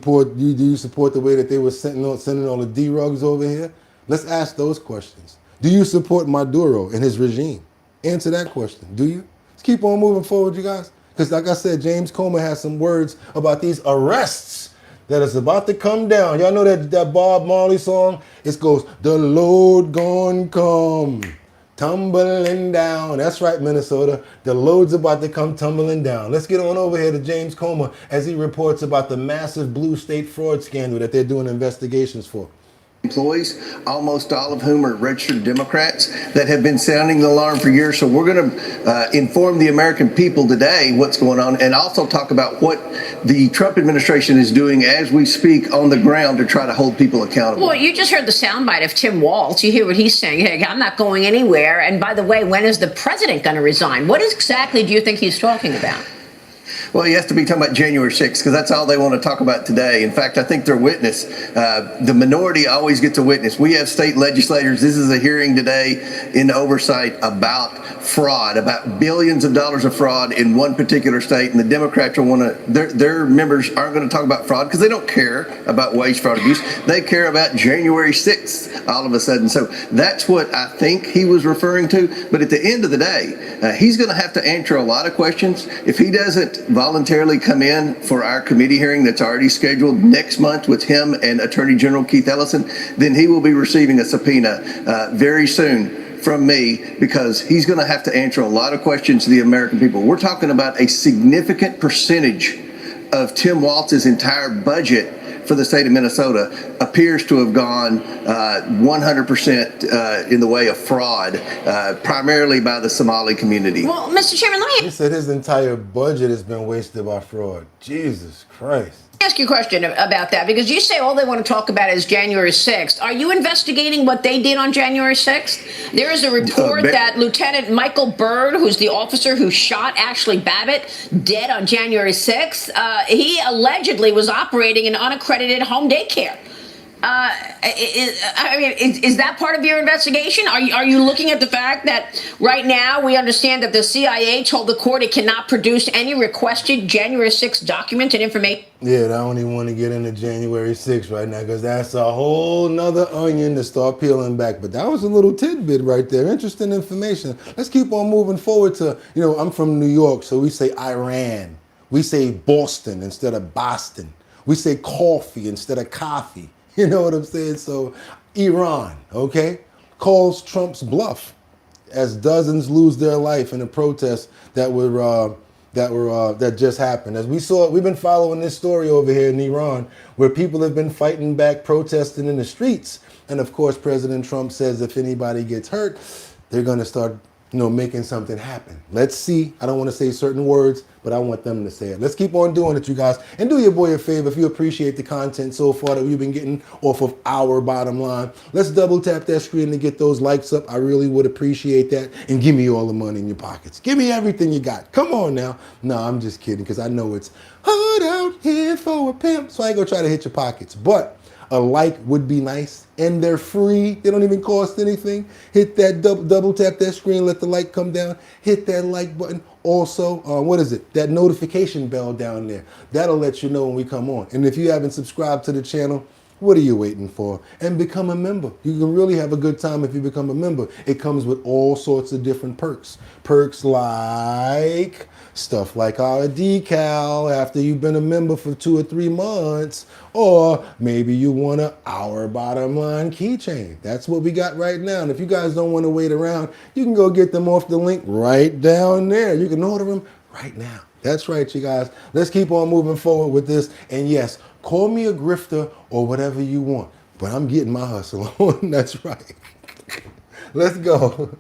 support the way that they were sending all the D-rugs over here? Let's ask those questions. Do you support Maduro and his regime? Answer that question, do you? Let's keep on moving forward, you guys. Because like I said, James Comer has some words about these arrests that is about to come down. Y'all know that Bob Marley song? It goes, the load gon' come. Tumbling down. That's right, Minnesota. The load's about to come tumbling down. Let's get on over here to James Comer as he reports about the massive blue state fraud scandal that they're doing investigations for. Employees, almost all of whom are registered Democrats, that have been sounding the alarm for years. So we're going to inform the American people today what's going on, and also talk about what the Trump administration is doing as we speak on the ground to try to hold people accountable. Well, you just heard the soundbite of Tim Walz. You hear what he's saying. Hey, I'm not going anywhere. And by the way, when is the president going to resign? What exactly do you think he's talking about? Well, he has to be talking about January 6th, because that's all they want to talk about today. In fact, I think their witness, the minority always gets a witness. We have state legislators. This is a hearing today in oversight about fraud, about billions of dollars of fraud in one particular state. And the Democrats will want to, their members aren't going to talk about fraud because they don't care about wage fraud abuse. They care about January 6th all of a sudden. So that's what I think he was referring to. But at the end of the day, he's going to have to answer a lot of questions. If he doesn't voluntarily come in for our committee hearing that's already scheduled next month with him and Attorney General Keith Ellison, then he will be receiving a subpoena very soon from me, because he's going to have to answer a lot of questions to the American people. We're talking about a significant percentage of Tim Walz's entire budget for the state of Minnesota appears to have gone 100% in the way of fraud, primarily by the Somali community. Well, Mr. Chairman, let me... He said his entire budget has been wasted by fraud. Jesus Christ. Ask you a question about that, because you say all they want to talk about is January 6th. Are you investigating what they did on January 6th? There is a report that Lieutenant Michael Byrd, who's the officer who shot Ashley Babbitt dead on January 6th, he allegedly was operating an unaccredited home daycare. Is that part of your investigation? Are you looking at the fact that right now we understand that the CIA told the court it cannot produce any requested January 6th documents and information? Yeah, I don't even want to get into January 6th right now, because that's a whole nother onion to start peeling back. But that was a little tidbit right there. Interesting information. Let's keep on moving forward to, I'm from New York, so we say Iran. We say Boston instead of Boston. We say coffee instead of coffee. You know what I'm saying? So Iran, okay, calls Trump's bluff as dozens lose their life in a protest that just happened. As we saw, we've been following this story over here in Iran, where people have been fighting back, protesting in the streets. And of course, President Trump says if anybody gets hurt, they're going to start making something happen. Let's see. I don't want to say certain words, but I want them to say it. Let's keep on doing it, you guys. And do your boy a favor, if you appreciate the content so far that we've been getting off of our bottom line, let's double tap that screen to get those likes up. I really would appreciate that. And give me all the money in your pockets. Give me everything you got. Come on now. No, I'm just kidding, because I know it's hard out here for a pimp. So I ain't gonna try to hit your pockets. But a like would be nice, and they're free. They don't even cost anything. Hit that double tap that screen, let the like come down. Hit that like button. Also, that notification bell down there. That'll let you know when we come on. And if you haven't subscribed to the channel, what are you waiting for? And become a member. You can really have a good time if you become a member. It comes with all sorts of different perks. Perks like stuff like our decal after you've been a member for 2 or 3 months. Or maybe you want our bottom line keychain. That's what we got right now. And if you guys don't want to wait around, you can go get them off the link right down there. You can order them right now. That's right, you guys. Let's keep on moving forward with this. And yes, call me a grifter or whatever you want, but I'm getting my hustle on. That's right. Let's go.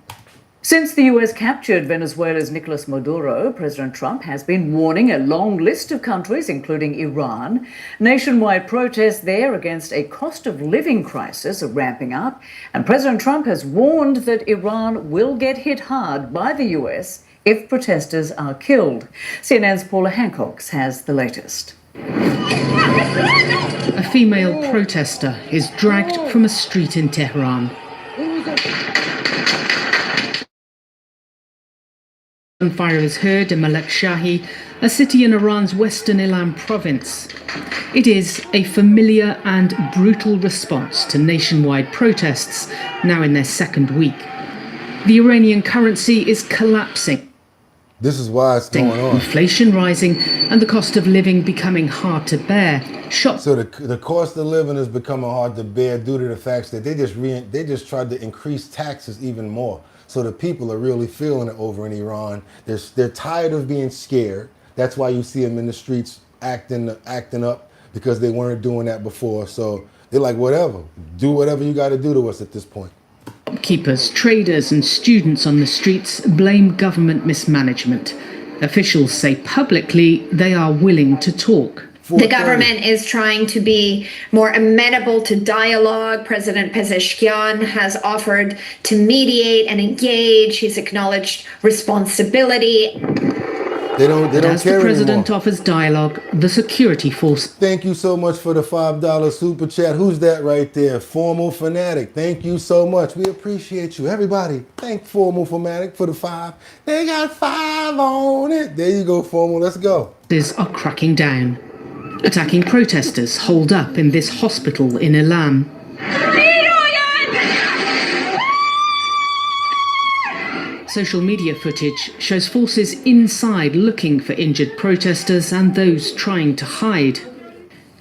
Since the U.S. captured Venezuela's Nicolas Maduro, President Trump has been warning a long list of countries, including Iran. Nationwide protests there against a cost of living crisis are ramping up, and President Trump has warned that Iran will get hit hard by the U.S. if protesters are killed. CNN's Paula Hancock has the latest. A female protester is dragged from a street in Tehran. Gunfire is heard in Malek Shahi, a city in Iran's western Ilam province. It is a familiar and brutal response to nationwide protests, now in their second week. The Iranian currency is collapsing. This is why it's going on. Inflation rising and the cost of living becoming hard to bear. So the cost of living is becoming hard to bear due to the fact that they just tried to increase taxes even more. So the people are really feeling it over in Iran. They're tired of being scared. That's why you see them in the streets acting up, because they weren't doing that before. So they're like, whatever, do whatever you got to do to us at this point. Keepers, traders and students on the streets blame government mismanagement. Officials say publicly they are willing to talk. The government is trying to be more amenable to dialogue. President Pezeshkian has offered to mediate and engage. He's acknowledged responsibility. They don't As care the president anymore. offers dialogue, the security force. Thank you so much for the $5 super chat. Who's that right there? Formal Fanatic. Thank you so much. We appreciate you. Everybody, thank Formal Fanatic for the 5. They got 5 on it. There you go, Formal. Let's go. Are cracking down, attacking protesters holed up in this hospital in Ilam. Social media footage shows forces inside looking for injured protesters and those trying to hide.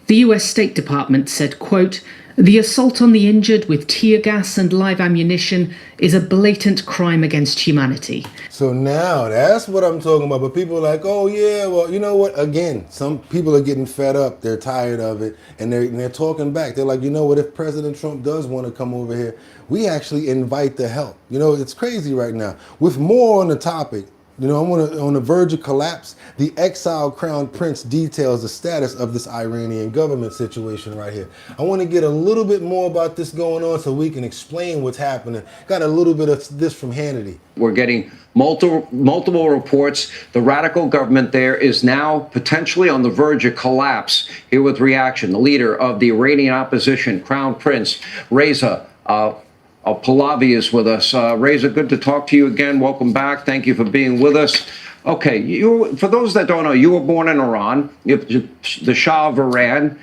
The US State Department said, quote, "The assault on the injured with tear gas and live ammunition is a blatant crime against humanity." So now that's what I'm talking about. But people are like, oh yeah, well, you know what? Again, some people are getting fed up. They're tired of it. And they're talking back. They're like, you know what? If President Trump does want to come over here, we actually invite the help. You know, it's crazy right now. With more on the topic, You know, I'm on the verge of collapse. The exiled crown prince details the status of this Iranian government situation right here. I want to get a little bit more about this going on so we can explain what's happening. Got a little bit of this from Hannity. We're getting multiple reports. The radical government there is now potentially on the verge of collapse. Here with reaction, the leader of the Iranian opposition, Crown Prince Reza Pahlavi is with us. Reza, good to talk to you again. Welcome back. Thank you for being with us. Okay, for those that don't know, you were born in Iran. The Shah of Iran,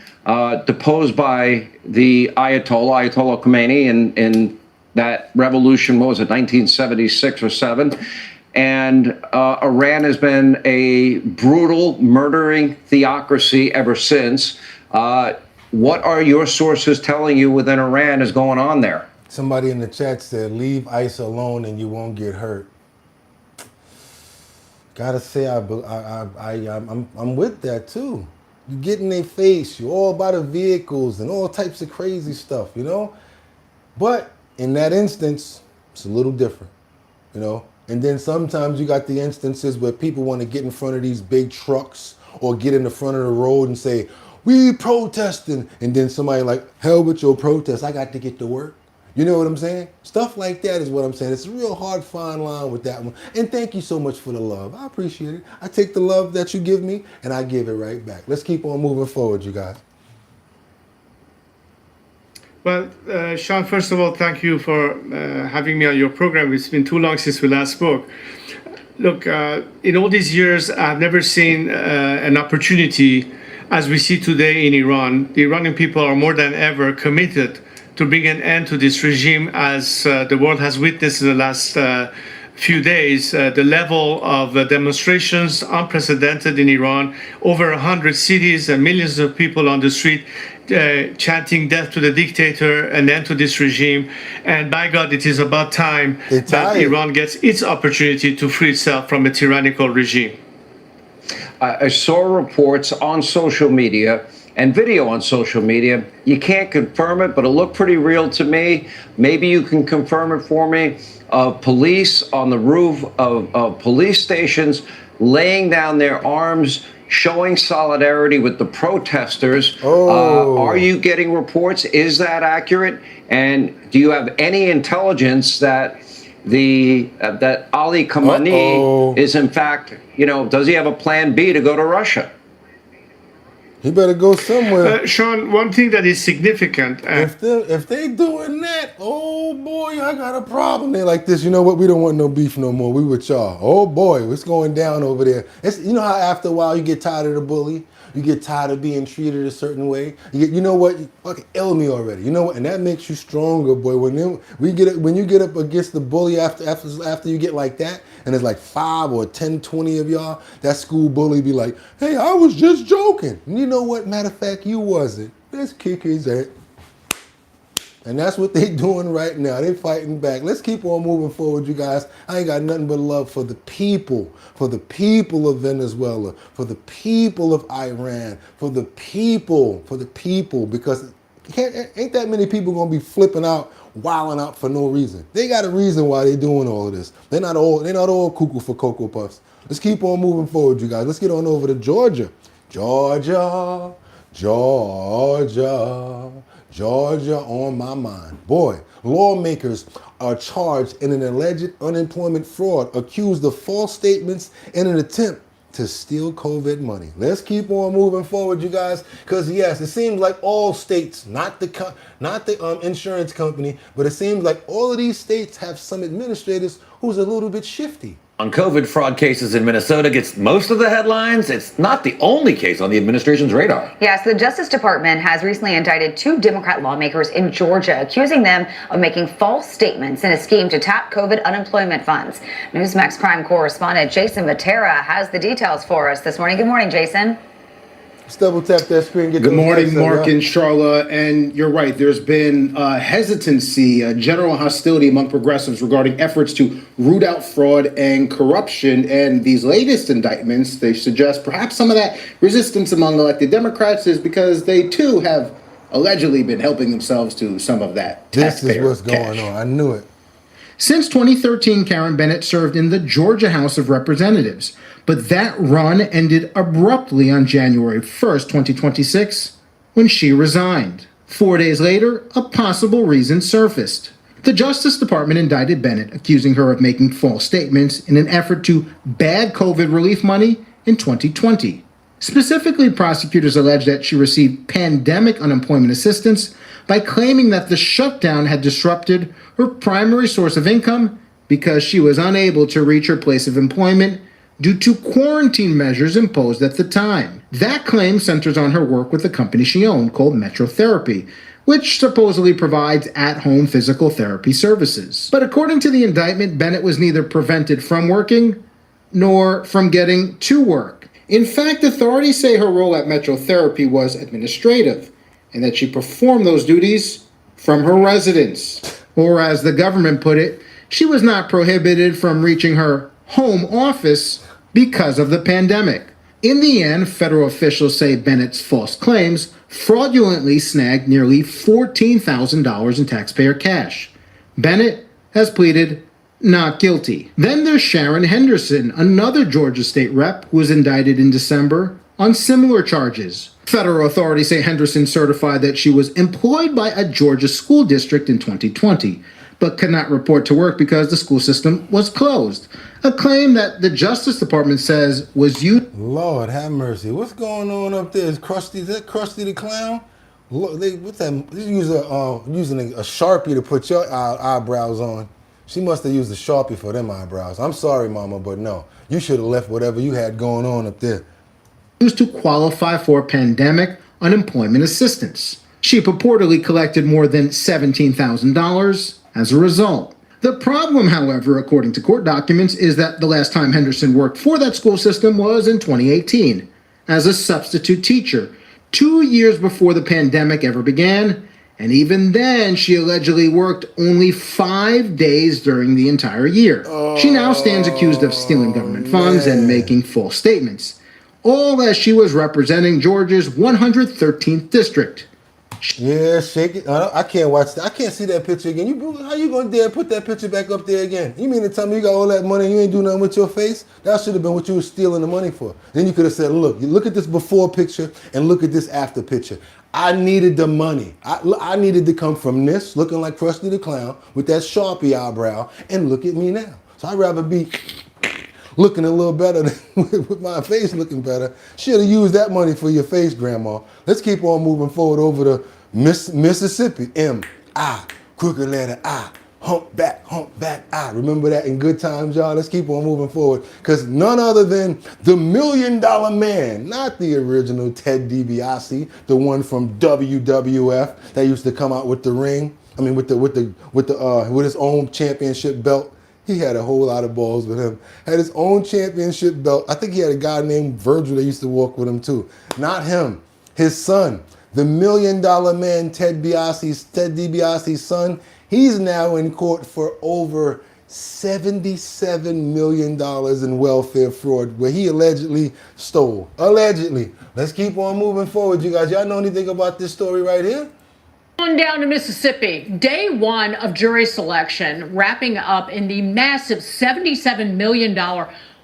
deposed by the Ayatollah Khomeini in that revolution, what was it, 1976 or 7? And Iran has been a brutal, murdering theocracy ever since. What are your sources telling you within Iran is going on there? Somebody in the chat said, leave ICE alone and you won't get hurt. Gotta say, I'm with that too. You get in their face, you're all about the vehicles and all types of crazy stuff, you know? But in that instance, it's a little different, you know? And then sometimes you got the instances where people want to get in front of these big trucks or get in the front of the road and say, we protesting. And then somebody like, hell with your protest, I got to get to work. You know what I'm saying? Stuff like that is what I'm saying. It's a real hard, fine line with that one. And thank you so much for the love. I appreciate it. I take the love that you give me and I give it right back. Let's keep on moving forward, you guys. Well, Sean, first of all, thank you for having me on your program. It's been too long since we last spoke. Look, in all these years, I've never seen an opportunity as we see today in Iran. The Iranian people are more than ever committed to bring an end to this regime, as the world has witnessed in the last few days. The level of demonstrations, unprecedented in Iran, over 100 cities and millions of people on the street chanting death to the dictator, an end to this regime. And by God, it is about time that Iran gets its opportunity to free itself from a tyrannical regime. I saw reports on social media and video on social media. You can't confirm it, but it looked pretty real to me. Maybe you can confirm it for me. Of police on the roof of police stations laying down their arms, showing solidarity with the protesters. Are you getting reports? Is that accurate? And do you have any intelligence that that Ali Khamenei is in fact, you know, does he have a plan B to go to Russia? He better go somewhere. Sean, one thing that is significant. If they doing that, oh boy, I got a problem. They like this, you know what, we don't want no beef no more. We with y'all. Oh boy, what's going down over there? It's, you know how after a while you get tired of the bully? You get tired of being treated a certain way. You know what? You fucking ill me already. You know what? And that makes you stronger, boy. When you get up against the bully after you get like that, and there's like 5 or 10, 20 of y'all, that school bully be like, hey, I was just joking. And you know what? Matter of fact, you wasn't. Let's kick his ass. And that's what they doing right now. They fighting back. Let's keep on moving forward, you guys. I ain't got nothing but love for the people of Venezuela, for the people of Iran, for the people, because ain't that many people gonna be flipping out, wilding out for no reason. They got a reason why they doing all of this. They're not all cuckoo for Cocoa Puffs. Let's keep on moving forward, you guys. Let's get on over to Georgia. Georgia on my mind. Boy, lawmakers are charged in an alleged unemployment fraud, accused of false statements in an attempt to steal COVID money. Let's keep on moving forward, you guys, because yes, it seems like all states, not the insurance company, but it seems like all of these states have some administrators who's a little bit shifty. On COVID, fraud cases in Minnesota gets most of the headlines. It's not the only case on the administration's radar. Yes, the Justice Department has recently indicted 2 Democrat lawmakers in Georgia, accusing them of making false statements in a scheme to tap COVID unemployment funds. Newsmax crime correspondent Jason Matera has the details for us this morning. Good morning, Jason. Let's double tap that screen. Good morning, Mark and Charla. And you're right, there's been hesitancy, general hostility among progressives regarding efforts to root out fraud and corruption. And these latest indictments, they suggest perhaps some of that resistance among elected Democrats is because they too have allegedly been helping themselves to some of that This is what's going on. I knew it. Since 2013, Karen Bennett served in the Georgia House of Representatives, but that run ended abruptly on January 1st, 2026, when she resigned. 4 days later, a possible reason surfaced. The Justice Department indicted Bennett, accusing her of making false statements in an effort to bag COVID relief money in 2020. Specifically, prosecutors alleged that she received pandemic unemployment assistance by claiming that the shutdown had disrupted her primary source of income because she was unable to reach her place of employment due to quarantine measures imposed at the time. That claim centers on her work with the company she owned called Metro Therapy, which supposedly provides at-home physical therapy services. But according to the indictment, Bennett was neither prevented from working nor from getting to work. In fact, authorities say her role at Metro Therapy was administrative, and that she performed those duties from her residence. Or as the government put it, she was not prohibited from reaching her home office because of the pandemic. In the end, federal officials say Bennett's false claims fraudulently snagged nearly $14,000 in taxpayer cash. Bennett has pleaded not guilty. Then there's Sharon Henderson, another Georgia state rep who was indicted in December on similar charges. Federal authorities say Henderson certified that she was employed by a Georgia school district in 2020, but could not report to work because the school system was closed. A claim that the Justice Department says was used. Lord have mercy. What's going on up there? Is that Krusty the Clown? What's that? Using a Sharpie to put your eyebrows on. She must have used a Sharpie for them eyebrows. I'm sorry, Mama, but no. You should have left whatever you had going on up there. Used to qualify for pandemic unemployment assistance. She purportedly collected more than $17,000 as a result. The problem, however, according to court documents, is that the last time Henderson worked for that school system was in 2018 as a substitute teacher, 2 years before the pandemic ever began, and even then she allegedly worked only 5 days during the entire year. She now stands accused of stealing government funds and making false statements, all as she was representing Georgia's 113th district. Yeah, shake it. I can't watch that. I can't see that picture again. How you gonna dare put that picture back up there again? You mean to tell me you got all that money and you ain't do nothing with your face? That should have been what you were stealing the money for. Then you could have said, look at this before picture and look at this after picture. I needed the money. I needed to come from this, looking like Krusty the Clown with that Sharpie eyebrow, and look at me now. So I'd rather be looking a little better than with my face looking better. Should have used that money for your face, Grandma. Let's keep on moving forward over to Mississippi. M-I, crooked letter I, humpback, I. Remember that in good times, y'all? Let's keep on moving forward, because none other than the $1 Million Man, not the original Ted DiBiase, the one from WWF that used to come out with the ring. I mean, with his own championship belt. He had a whole lot of balls with him. Had his own championship belt. I think he had a guy named Virgil that used to walk with him too. Not him. His son, the $1 Million Man, Ted DiBiase's son. He's now in court for over $77 million in welfare fraud, where he allegedly stole. Allegedly. Let's keep on moving forward, you guys. Y'all know anything about this story right here? On down to Mississippi, day one of jury selection, wrapping up in the massive $77 million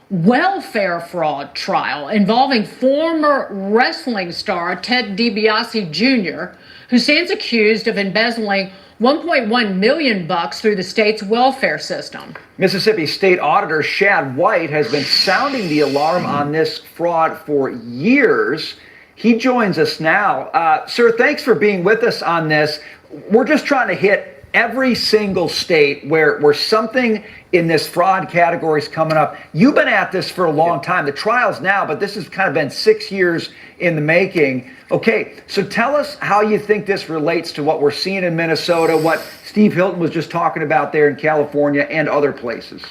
welfare fraud trial involving former wrestling star Ted DiBiase Jr., who stands accused of embezzling $1.1 million through the state's welfare system. Mississippi State Auditor Shad White has been sounding the alarm on this fraud for years. He joins us now. Sir, thanks for being with us on this. We're just trying to hit every single state where something in this fraud category is coming up. You've been at this for a long time. The trial's now, but this has kind of been 6 years in the making. Okay, so tell us how you think this relates to what we're seeing in Minnesota, what Steve Hilton was just talking about there in California and other places.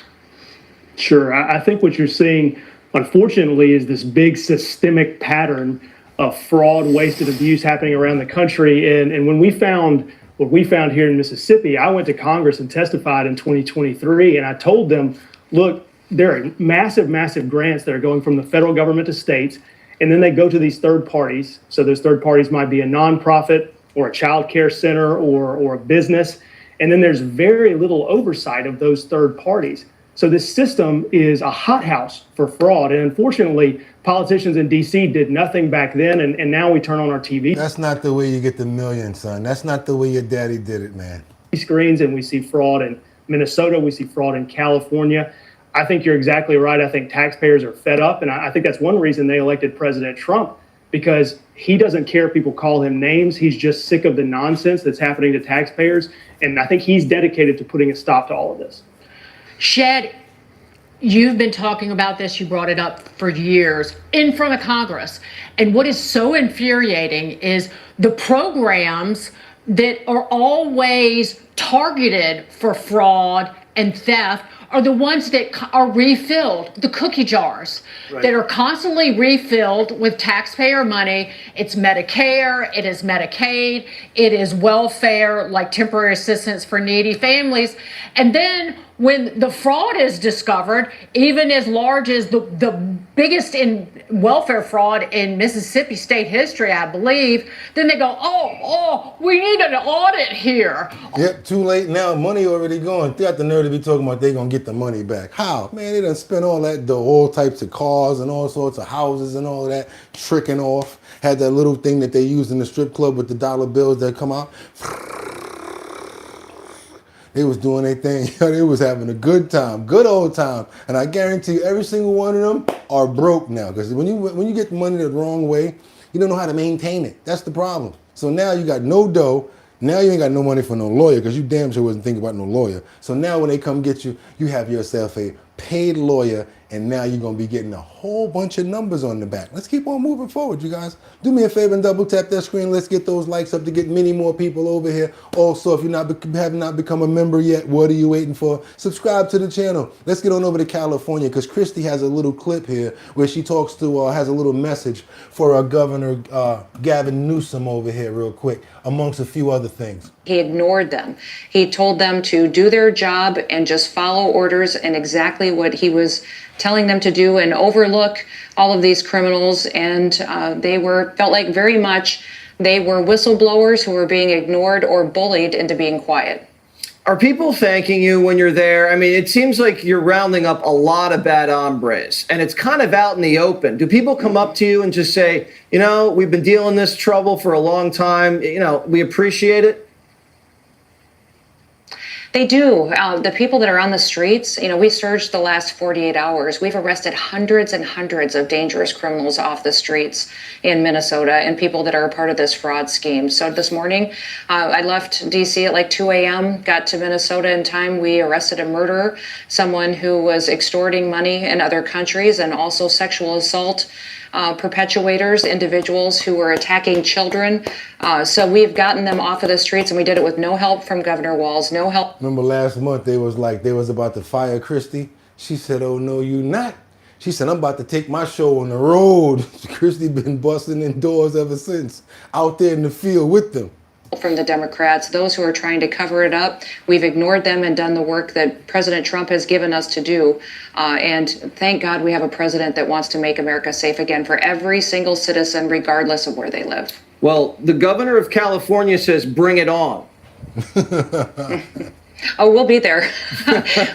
Sure. I think what you're seeing, unfortunately, is this big systemic pattern of fraud, waste, and abuse happening around the country. And when we found what we found here in Mississippi, I went to Congress and testified in 2023, and I told them, look, there are massive, massive grants that are going from the federal government to states, and then they go to these third parties. So those third parties might be a nonprofit or a child care center or a business, And then there's very little oversight of those third parties. So this system is a hothouse for fraud. And unfortunately, politicians in D.C. did nothing back then, and now we turn on our TV. That's not the way you get the million, son. That's not the way your daddy did it, man. Screens, and we see fraud in Minnesota. We see fraud in California. I think you're exactly right. I think taxpayers are fed up. And I think that's one reason they elected President Trump, because he doesn't care if people call him names. He's just sick of the nonsense that's happening to taxpayers. And I think he's dedicated to putting a stop to all of this. Shed, you've been talking about this, you brought it up for years in front of Congress. And what is so infuriating is the programs that are always targeted for fraud and theft are the ones that are refilled, the cookie jars that are constantly refilled with taxpayer money. It's Medicare, it is Medicaid, it is welfare, like temporary assistance for needy families. And then when the fraud is discovered, even as large as the biggest in welfare fraud in Mississippi state history, I believe, then they go, oh, we need an audit here. Yep, too late now. Money already gone. They got the nerve to be talking about they gonna get the money back. How? Man, they done spent all that dough, all types of cars and all sorts of houses and all of that, tricking off. Had that little thing that they used in the strip club with the dollar bills that come out. They was doing their thing. They was having a good time, good old time. And I guarantee you, every single one of them are broke now. Because when you get the money the wrong way, you don't know how to maintain it. That's the problem. So now you got no dough. Now you ain't got no money for no lawyer, because you damn sure wasn't thinking about no lawyer. So now when they come get you, you have yourself a paid lawyer, and now you're going to be getting a whole bunch of numbers on the back. Let's keep on moving forward, you guys. Do me a favor and double tap that screen. Let's get those likes up to get many more people over here. Also, if you have not become a member yet, what are you waiting for? Subscribe to the channel. Let's get on over to California, because Christy has a little clip here where she talks to, has a little message for our Governor Gavin Newsom over here real quick, amongst a few other things. He ignored them. He told them to do their job and just follow orders and exactly what he was telling them to do, and overlook all of these criminals. And they felt like very much they were whistleblowers who were being ignored or bullied into being quiet. Are people thanking you when you're there? I mean, it seems like you're rounding up a lot of bad hombres, and it's kind of out in the open. Do people come up to you and just say, you know, we've been dealing this trouble for a long time, you know, we appreciate it? They do. The people that are on the streets, you know, we surged the last 48 hours. We've arrested hundreds and hundreds of dangerous criminals off the streets in Minnesota, and people that are a part of this fraud scheme. So this morning, I left D.C. at like 2 a.m., got to Minnesota in time. We arrested a murderer, someone who was extorting money in other countries, and also sexual assault perpetuators, individuals who were attacking children. So we've gotten them off of the streets, and we did it with no help from Governor Walz, no help. Remember last month they was about to fire Christy? She said, oh no, you not. She said, I'm about to take my show on the road. Christy been busting in doors ever since, out there in the field with them. From the Democrats, those who are trying to cover it up, we've ignored them and done the work that President Trump has given us to do. And thank God we have a president that wants to make America safe again for every single citizen, regardless of where they live. Well, the governor of California says, bring it on. Oh, we'll be there.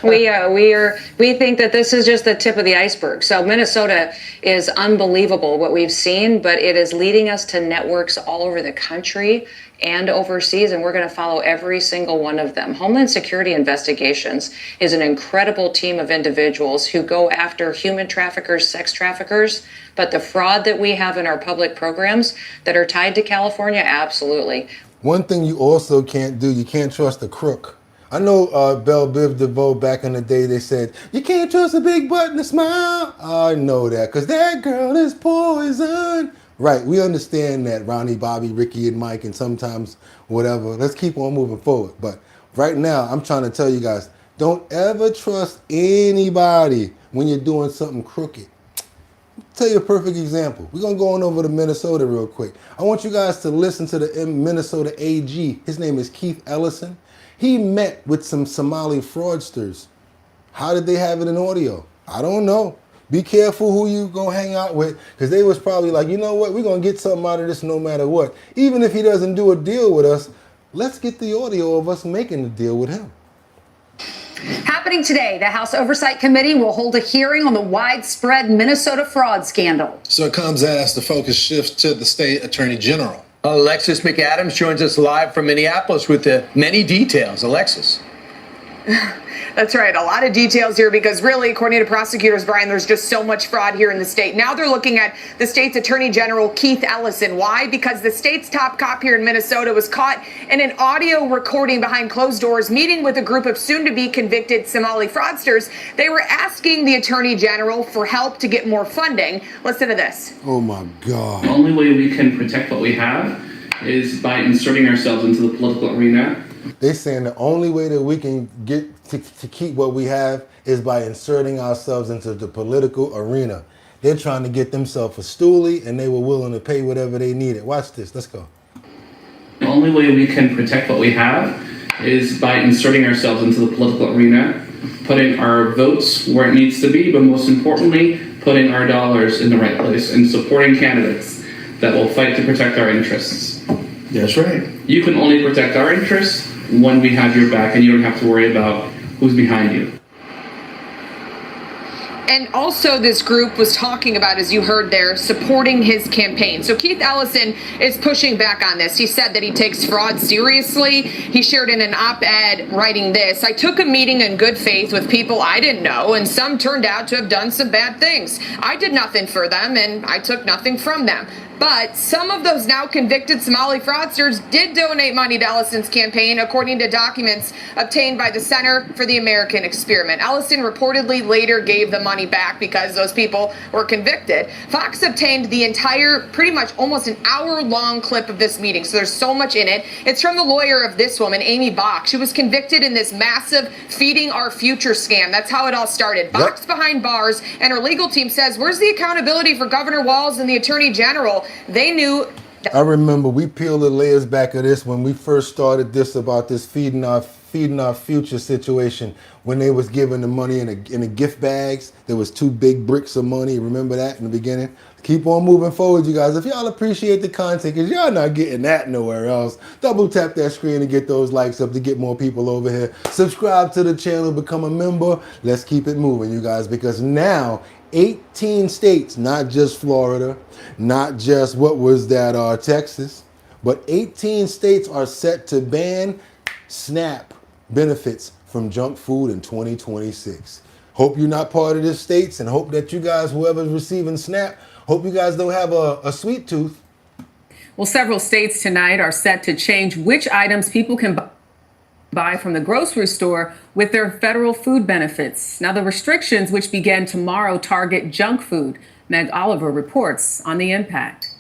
We think that this is just the tip of the iceberg. So Minnesota is unbelievable what we've seen, but it is leading us to networks all over the country and overseas, and we're going to follow every single one of them. Homeland Security Investigations is an incredible team of individuals who go after human traffickers, sex traffickers, but the fraud that we have in our public programs that are tied to California, absolutely. One thing you also can't do, you can't trust a crook. I know Belle Biv DeVoe back in the day, they said, you can't trust a big butt and a smile. I know that, because that girl is poison. Right, we understand that, Ronnie, Bobby, Ricky, and Mike, and sometimes whatever. Let's keep on moving forward. But right now, I'm trying to tell you guys, don't ever trust anybody when you're doing something crooked. I'll tell you a perfect example. We're going to go on over to Minnesota real quick. I want you guys to listen to the Minnesota AG. His name is Keith Ellison. He met with some Somali fraudsters. How did they have it in audio? I don't know. Be careful who you gonna hang out with, because they was probably like, you know what, we're gonna get something out of this no matter what. Even if he doesn't do a deal with us, Let's get the audio of us making the deal with him. Happening today, the House Oversight Committee will hold a hearing on the widespread Minnesota fraud scandal. So it comes as the focus shifts to the state attorney general. Alexis McAdams joins us live from Minneapolis with the many details. Alexis. That's right. A lot of details here because really, according to prosecutors, Brian, there's just so much fraud here in the state. Now they're looking at the state's Attorney General, Keith Ellison. Why? Because the state's top cop here in Minnesota was caught in an audio recording behind closed doors meeting with a group of soon-to-be convicted Somali fraudsters. They were asking the Attorney General for help to get more funding. Listen to this. Oh, my God. The only way we can protect what we have is by inserting ourselves into the political arena. They're saying the only way that we can get to keep what we have is by inserting ourselves into the political arena. They're trying to get themselves a stoolie, and they were willing to pay whatever they needed. Watch this. Let's go. The only way we can protect what we have is by inserting ourselves into the political arena, putting our votes where it needs to be, but most importantly, putting our dollars in the right place and supporting candidates that will fight to protect our interests. That's right. You can only protect our interests when we have your back, and you don't have to worry about who's behind you. And also this group was talking about, as you heard there, supporting his campaign. So Keith Ellison is pushing back on this. He said that he takes fraud seriously. He shared in an op-ed writing this: I took a meeting in good faith with people I didn't know, and some turned out to have done some bad things. I did nothing for them, and I took nothing from them. But some of those now convicted Somali fraudsters did donate money to Ellison's campaign, according to documents obtained by the Center for the American Experiment. Ellison reportedly later gave the money back because those people were convicted. Fox obtained the entire, pretty much almost an hour-long clip of this meeting, so there's so much in it. It's from the lawyer of this woman, Amy Bach. She was convicted in this massive Feeding Our Future scam. That's how it all started. Bach's behind bars, and her legal team says, where's the accountability for Governor Walz and the Attorney General? They knew. I remember we peeled the layers back of this when we first started this about this feeding our future situation, when they was giving the money in the gift bags. There was 2 big bricks of money. Remember that in the beginning? Keep on moving forward, you guys. If y'all appreciate the content, because y'all not getting that nowhere else, double tap that screen and get those likes up to get more people over here. Subscribe to the channel, become a member. Let's keep it moving, you guys, because now 18 states, not just Florida, not just what was that, Texas, but 18 states are set to ban SNAP benefits from junk food in 2026. Hope you're not part of this states, and hope that you guys, whoever's receiving SNAP, hope you guys don't have a sweet tooth. Well, several states tonight are set to change which items people can buy from the grocery store with their federal food benefits. Now, the restrictions, which begin tomorrow, target junk food. Meg Oliver reports on the impact.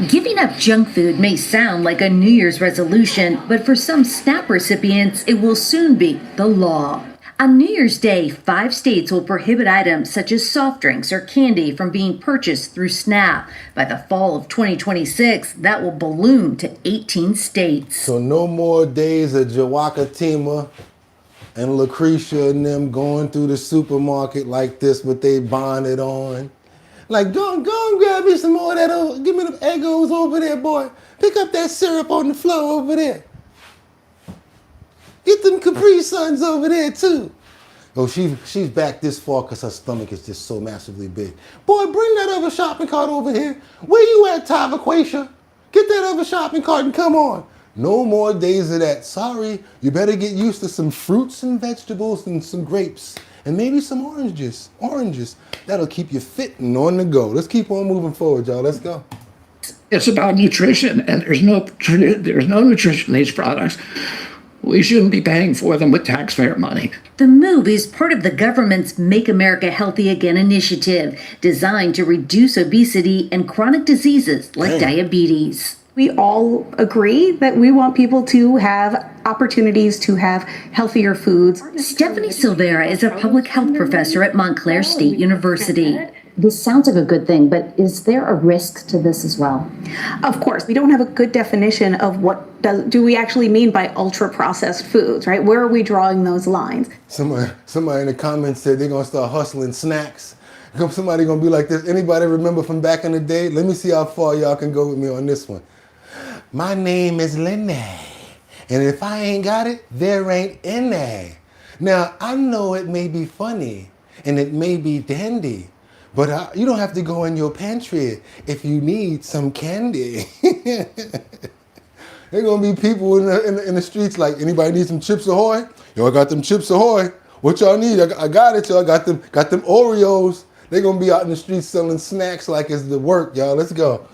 Giving up junk food may sound like a New Year's resolution, but for some SNAP recipients, it will soon be the law. On New Year's Day, 5 states will prohibit items such as soft drinks or candy from being purchased through SNAP. By the fall of 2026, that will balloon to 18 states. So no more days of Jawakatima and Lucretia and them going through the supermarket like this with they bonnet on. Like, go and grab me some more of that, give me them Eggos over there, boy. Pick up that syrup on the floor over there. Get them Capri Suns over there, too. Oh, she's back this far because her stomach is just so massively big. Boy, bring that other shopping cart over here. Where you at, Tavaquatia? Get that other shopping cart and come on. No more days of that. Sorry, you better get used to some fruits and vegetables and some grapes. And maybe some oranges. That'll keep you fit and on the go. Let's keep on moving forward, y'all. Let's go. It's about nutrition, and there's no nutrition in these products. We shouldn't be paying for them with taxpayer money. The move is part of the government's Make America Healthy Again initiative, designed to reduce obesity and chronic diseases like diabetes. We all agree that we want people to have opportunities to have healthier foods. Stephanie Silvera is a public health professor at Montclair State University. This sounds like a good thing, but is there a risk to this as well? Of course, we don't have a good definition of what do we actually mean by ultra-processed foods, right? Where are we drawing those lines? Somebody in the comments said they're gonna start hustling snacks. Somebody gonna be like this. Anybody remember from back in the day? Let me see how far y'all can go with me on this one. My name is Lenny. And if I ain't got it, there ain't any. Now, I know it may be funny and it may be dandy, but you don't have to go in your pantry if you need some candy. There gonna be people in the streets like, anybody need some Chips Ahoy? Yo, I got them Chips Ahoy. What y'all need? I got it, y'all. Got them Oreos. They gonna be out in the streets selling snacks like it's the work, y'all. Let's go.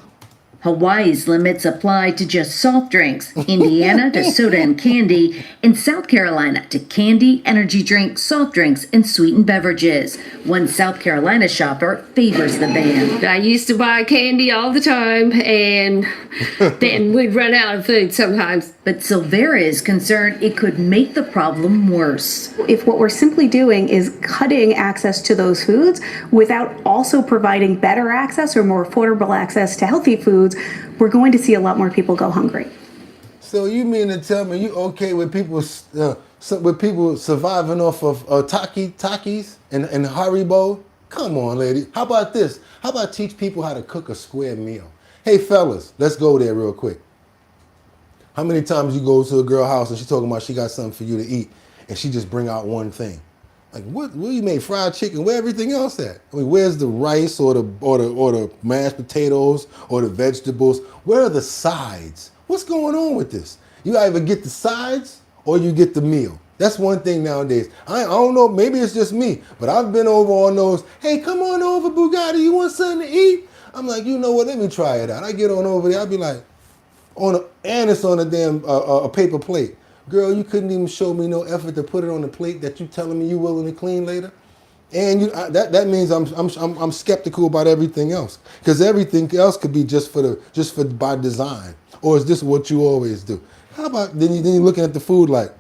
Hawaii's limits apply to just soft drinks, Indiana to soda and candy, and South Carolina to candy, energy drinks, soft drinks, and sweetened beverages. One South Carolina shopper favors the ban. I used to buy candy all the time, and then we'd run out of food sometimes. But Silvera is concerned it could make the problem worse. If what we're simply doing is cutting access to those foods without also providing better access or more affordable access to healthy foods, we're going to see a lot more people go hungry. So you mean to tell me you okay with people surviving off of Takis and Haribo? Come on, lady. How about this? How about teach people how to cook a square meal? Hey, fellas, let's go there real quick. How many times you go to a girl house and she talking about she got something for you to eat and she just bring out one thing? Like, what you made? Fried chicken? Where everything else at? I mean, where's the rice or the mashed potatoes or the vegetables? Where are the sides? What's going on with this? You either get the sides or you get the meal. That's one thing nowadays. I don't know, maybe it's just me, but I've been over on those, hey, come on over, Bugatti, you want something to eat? I'm like, you know what, let me try it out. I get on over there, I'll be like, and it's on a damn a paper plate. Girl, you couldn't even show me no effort to put it on the plate that you telling me you willing to clean later. And that means I'm skeptical about everything else, because everything else could be just for by design. Or is this what you always do? How about then you're looking at the food like,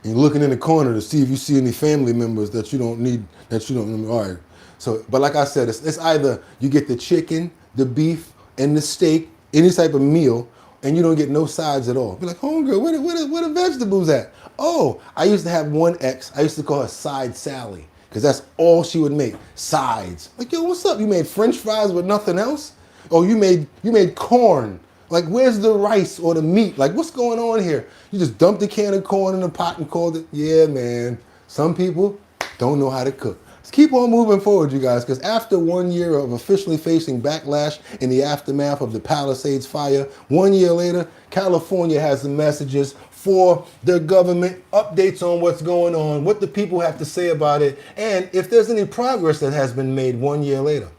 and you're looking in the corner to see if you see any family members that you don't need, all right. So, but like I said, it's either you get the chicken, the beef, and the steak, any type of meal, and you don't get no sides at all. Be like, homegirl, where the vegetables at? Oh, I used to have one ex, I used to call her Side Sally, because that's all she would make, sides. Like, yo, what's up? You made French fries with nothing else? Oh, you made corn. Like, where's the rice or the meat? Like, what's going on here? You just dumped a can of corn in a pot and called it? Yeah, man. Some people don't know how to cook. Let's keep on moving forward, you guys, because after 1 year of officially facing backlash in the aftermath of the Palisades fire, 1 year later, California has the messages for the government, updates on what's going on, what the people have to say about it, and if there's any progress that has been made 1 year later.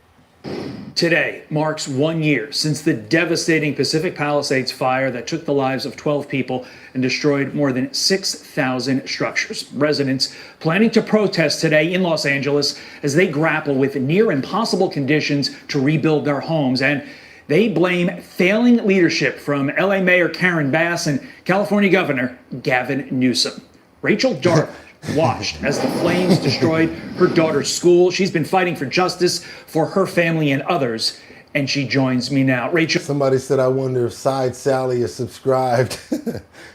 Today marks 1 year since the devastating Pacific Palisades fire that took the lives of 12 people and destroyed more than 6,000 structures. Residents planning to protest today in Los Angeles as they grapple with near impossible conditions to rebuild their homes. And they blame failing leadership from LA Mayor Karen Bass and California Governor Gavin Newsom. Rachel Dark watched as the flames destroyed her daughter's school. She's been fighting for justice for her family and others, and she joins me now. Rachel. Somebody said, I wonder if Side Sally is subscribed.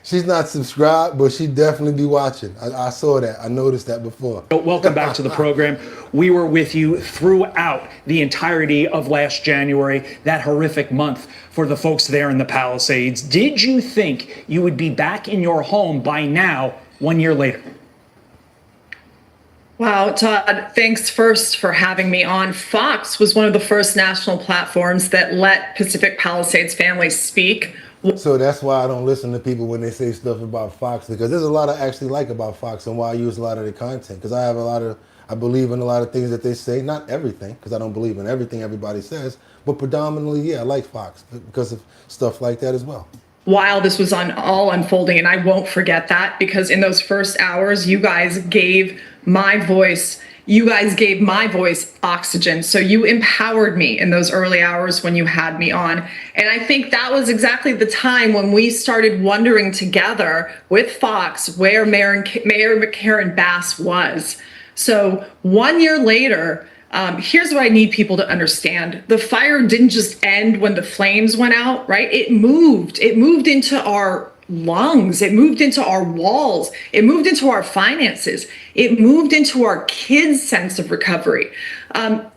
She's not subscribed, but she'd definitely be watching. I saw that. I noticed that before. Welcome back to the program. We were with you throughout the entirety of last January, that horrific month for the folks there in the Palisades. Did you think you would be back in your home by now, 1 year later? Wow, Todd, thanks first for having me on. Fox was one of the first national platforms that let Pacific Palisades families speak. So that's why I don't listen to people when they say stuff about Fox, because there's a lot I actually like about Fox and why I use a lot of their content, because I believe in a lot of things that they say, not everything, because I don't believe in everything everybody says, but predominantly, yeah, I like Fox because of stuff like that as well. While this was all unfolding, and I won't forget that, because in those first hours, you guys gave my voice oxygen. So you empowered me in those early hours when you had me on. And I think that was exactly the time when we started wondering together with Fox where Mayor Karen Bass was. So 1 year later, here's what I need people to understand. The fire didn't just end when the flames went out, right? It moved into our lungs. It moved into our walls. It moved into our finances. It moved into our kids' sense of recovery.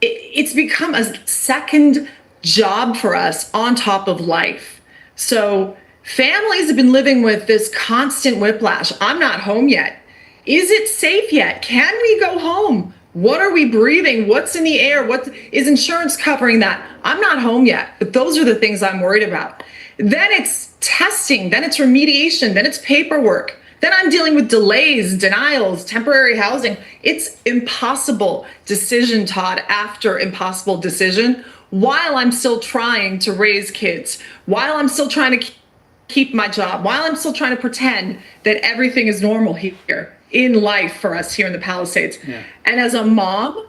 It's become a second job for us on top of life. So Families have been living with this constant whiplash. I'm not home yet. Is it safe yet? Can we go home? What are we breathing? What's in the air? What is insurance covering that? I'm not home yet, but those are the things I'm worried about. Then it's testing, then it's remediation, then it's paperwork. Then I'm dealing with delays, denials, temporary housing. It's impossible decision, Todd, after impossible decision, while I'm still trying to raise kids, while I'm still trying to keep my job, while I'm still trying to pretend that everything is normal here in life for us here in the Palisades. Yeah. And as a mom,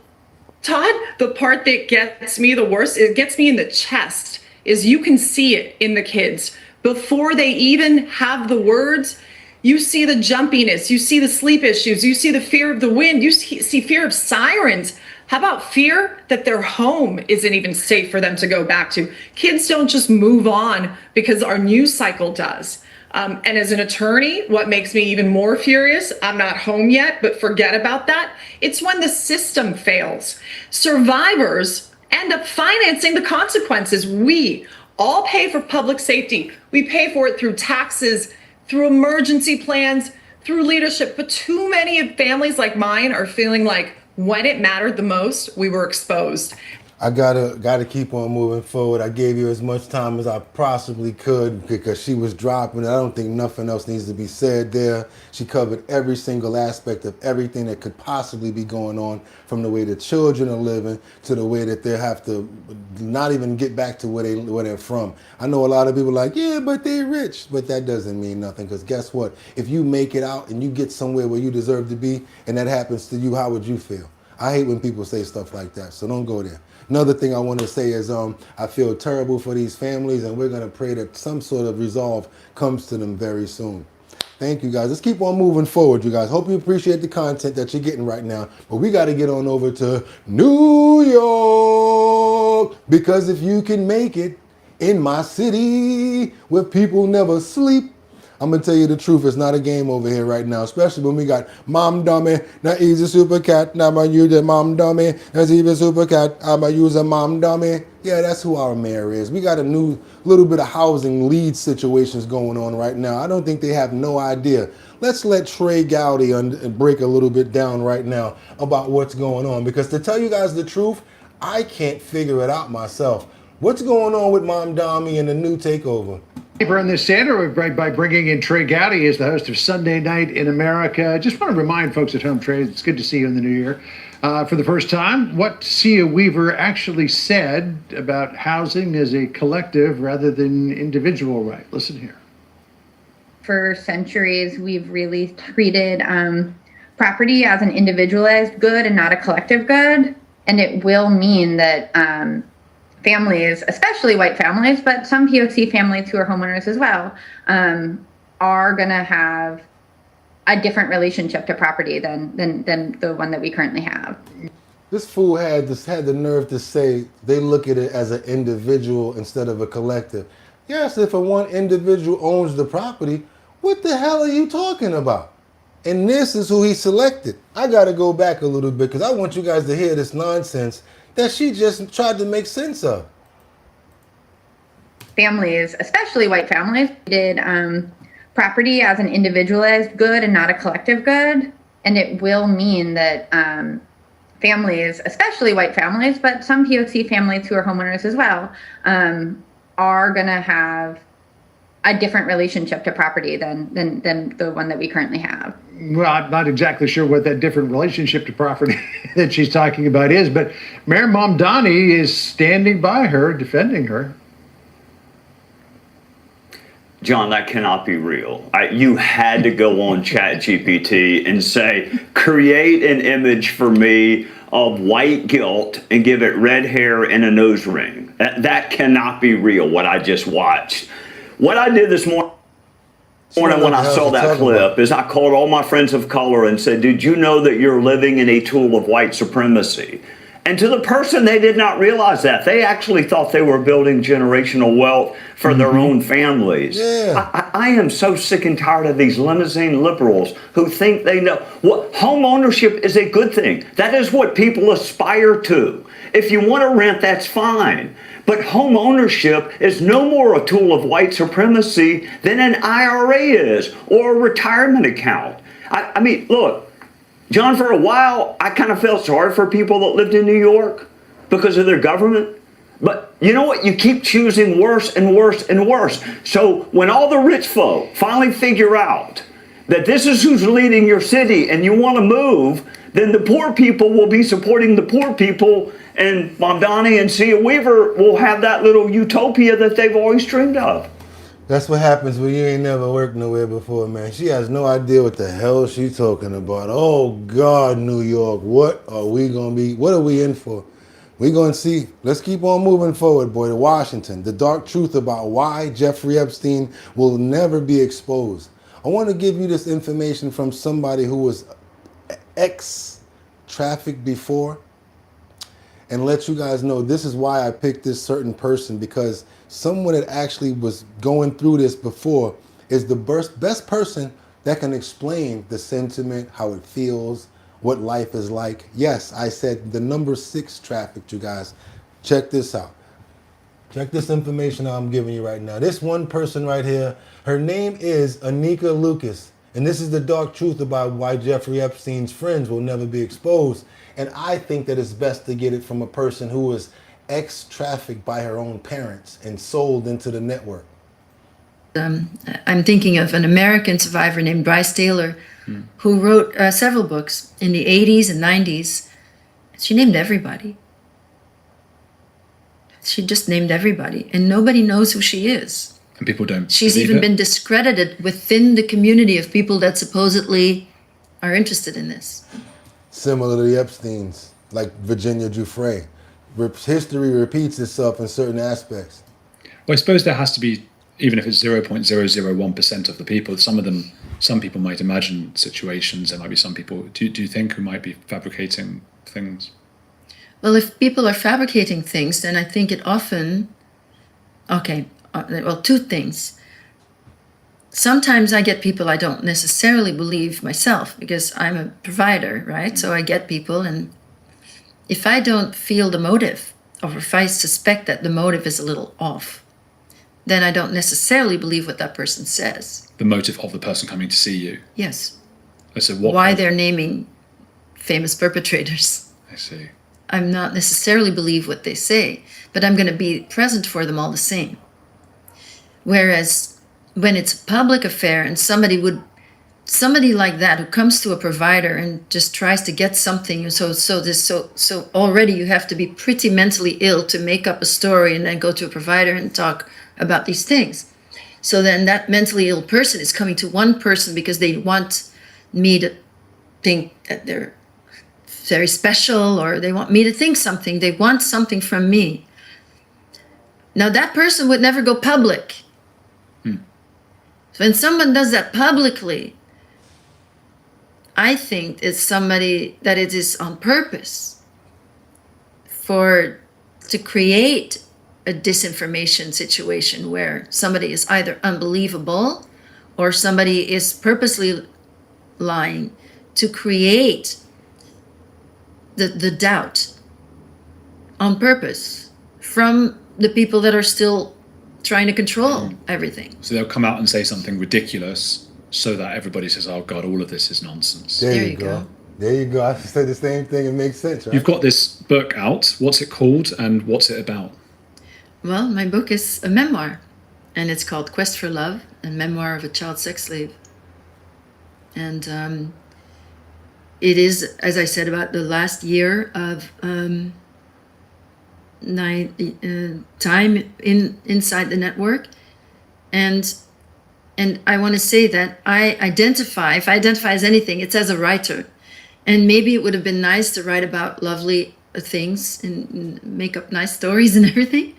Todd, the part that gets me the worst, it gets me in the chest, is you can see it in the kids. Before they even have the words, you see the jumpiness, you see the sleep issues, you see the fear of the wind, you see fear of sirens. How about fear that their home isn't even safe for them to go back to? Kids don't just move on because our news cycle does. And as an attorney, what makes me even more furious, I'm not home yet, but forget about that. It's when the system fails. Survivors end up financing the consequences. We all pay for public safety. We pay for it through taxes, through emergency plans, through leadership. But too many families like mine are feeling like when it mattered the most, we were exposed. I gotta keep on moving forward. I gave you as much time as I possibly could because she was dropping. I don't think nothing else needs to be said there. She covered every single aspect of everything that could possibly be going on, from the way the children are living to the way that they have to not even get back to where they're from. I know a lot of people are like, yeah, but they're rich. But that doesn't mean nothing, because guess what? If you make it out and you get somewhere where you deserve to be and that happens to you, how would you feel? I hate when people say stuff like that, so don't go there. Another thing I want to say is I feel terrible for these families, and we're going to pray that some sort of resolve comes to them very soon. Thank you, guys. Let's keep on moving forward, you guys. Hope you appreciate the content that you're getting right now. But we got to get on over to New York, because if you can make it in my city where people never sleep, I'm going to tell you the truth, it's not a game over here right now, especially when we got Mom Dummy, not easy super cat, now I'm going to use a Mom Dummy, that's even super cat, I'm going to use a Mom Dummy. Yeah, that's who our mayor is. We got a new little bit of housing lead situations going on right now. I don't think they have no idea. Let's let Trey Gowdy break a little bit down right now about what's going on, because to tell you guys the truth, I can't figure it out myself. What's going on with Mom Dummy and the new takeover? In this Sandra by bringing in Trey Gowdy as the host of Sunday Night in America. Just want to remind folks at home, Trey, it's good to see you in the new year. For the first time, what Sia Weaver actually said about housing as a collective rather than individual right. Listen here. For centuries, we've really treated property as an individualized good and not a collective good. And it will mean that families, especially white families, but some POC families who are homeowners as well, are going to have a different relationship to property than the one that we currently have. This fool had the nerve to say they look at it as an individual instead of a collective. Yes, if one individual owns the property, what the hell are you talking about? And this is who he selected. I got to go back a little bit because I want you guys to hear this nonsense that she just tried to make sense of. Families, especially white families, did property as an individualized good and not a collective good. And it will mean that families, especially white families, but some POC families who are homeowners as well, are going to have a different relationship to property than the one that we currently have. Well, I'm not exactly sure what that different relationship to property that she's talking about is, but Mayor Mamdani is standing by her, defending her. John, that cannot be real. You had to go on ChatGPT and say, create an image for me of white guilt and give it red hair and a nose ring. That cannot be real, what I just watched. What I did this morning when I saw that clip is I called all my friends of color and said, did you know that you're living in a tool of white supremacy? And to the person, they did not realize that. They actually thought they were building generational wealth for their own families. Yeah. I am so sick and tired of these limousine liberals who think they know. What home ownership is a good thing. That is what people aspire to. If you want to rent, that's fine. But home ownership is no more a tool of white supremacy than an IRA is, or a retirement account. I mean, look, John, for a while, I kind of felt sorry for people that lived in New York because of their government. But you know what? You keep choosing worse and worse and worse. So when all the rich folk finally figure out that this is who's leading your city and you want to move, then the poor people will be supporting the poor people, and Mamdani and Sia Weaver will have that little utopia that they've always dreamed of. That's what happens when you ain't never worked nowhere before, man. She has no idea what the hell she's talking about. Oh, God, New York, what are we in for? We gonna see. Let's keep on moving forward, boy, to Washington. The dark truth about why Jeffrey Epstein will never be exposed. I want to give you this information from somebody who was ex-trafficked before, and let you guys know this is why I picked this certain person, because someone that actually was going through this before is the best person that can explain the sentiment, how it feels, what life is like. Yes, I said the number 6 trafficked, you guys. Check this out. Check this information I'm giving you right now. This one person right here, her name is Anika Lucas. And this is the dark truth about why Jeffrey Epstein's friends will never be exposed. And I think that it's best to get it from a person who was ex-trafficked by her own parents and sold into the network. I'm thinking of an American survivor named Bryce Taylor, who wrote several books in the 80s and 90s. She named everybody. She just named everybody, and nobody knows who she is. And people don't. She's even been discredited within the community of people that supposedly are interested in this. Similar to the Epsteins, like Virginia Giuffre. History repeats itself in certain aspects. Well, I suppose there has to be, even if it's 0.001% of the people, some people might imagine situations. There might be some people, do you think, who might be fabricating things? Well, if people are fabricating things, then I think it often, well, 2 things. Sometimes I get people I don't necessarily believe myself, because I'm a provider, right? So I get people, and if I don't feel the motive, or if I suspect that the motive is a little off, then I don't necessarily believe what that person says. The motive of the person coming to see you? Yes. So why they're naming famous perpetrators. I see. I'm not necessarily believe what they say, but I'm going to be present for them all the same. Whereas when it's a public affair and somebody like that who comes to a provider and just tries to get something, so already you have to be pretty mentally ill to make up a story and then go to a provider and talk about these things. So then that mentally ill person is coming to one person because they want me to think that they're very special, or they want me to think something. They want something from me. Now that person would never go public. So when someone does that publicly, I think it's somebody that it is on purpose to create a disinformation situation where somebody is either unbelievable or somebody is purposely lying to create the doubt on purpose from the people that are still trying to control everything. So they'll come out and say something ridiculous so that everybody says, oh God, all of this is nonsense. There you go. There you go. I said the same thing. It makes sense, right? You've got this book out. What's it called and what's it about? Well, my book is a memoir, and it's called Quest for Love, a memoir of a child sex slave. And it is, as I said, about the last year of time inside the network. And I want to say that if I identify as anything, it's as a writer. And maybe it would have been nice to write about lovely things and make up nice stories and everything.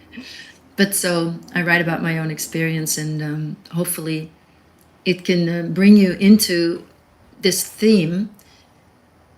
But so I write about my own experience, and hopefully it can bring you into this theme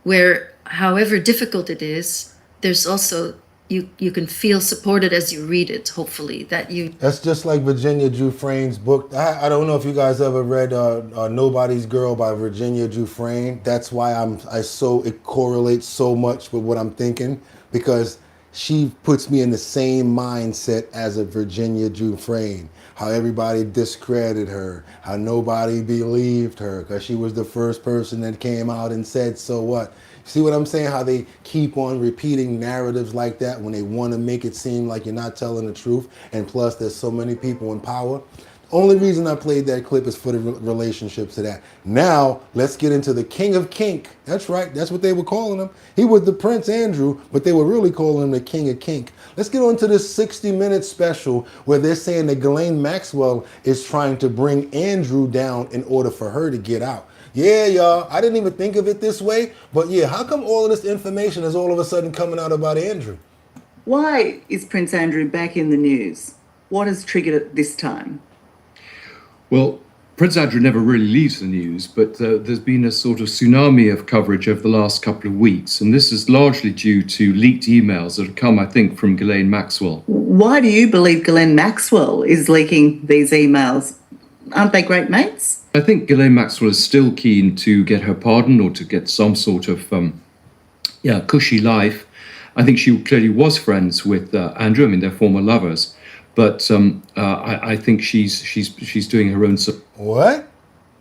where, however difficult it is, there's also, you can feel supported as you read it, hopefully. That's just like Virginia Giuffre's book. I don't know if you guys ever read Nobody's Girl by Virginia Giuffre. That's why it correlates so much with what I'm thinking, because she puts me in the same mindset as a Virginia Giuffre, how everybody discredited her, how nobody believed her because she was the first person that came out and said, so what? See what I'm saying? How they keep on repeating narratives like that when they want to make it seem like you're not telling the truth. And plus, there's so many people in power. Only reason I played that clip is for the relationship to that. Now, let's get into the King of Kink. That's right. That's what they were calling him. He was the Prince Andrew, but they were really calling him the King of Kink. Let's get on to this 60-minute special where they're saying that Ghislaine Maxwell is trying to bring Andrew down in order for her to get out. Yeah, y'all, I didn't even think of it this way, but yeah, how come all of this information is all of a sudden coming out about Andrew? Why is Prince Andrew back in the news? What has triggered it this time? Well, Prince Andrew never really leaves the news, but there's been a sort of tsunami of coverage over the last couple of weeks, and this is largely due to leaked emails that have come, I think, from Ghislaine Maxwell. Why do you believe Ghislaine Maxwell is leaking these emails? Aren't they great mates? I think Ghislaine Maxwell is still keen to get her pardon or to get some sort of cushy life. I think she clearly was friends with Andrew. I mean, they're former lovers. But I think she's doing her own. What?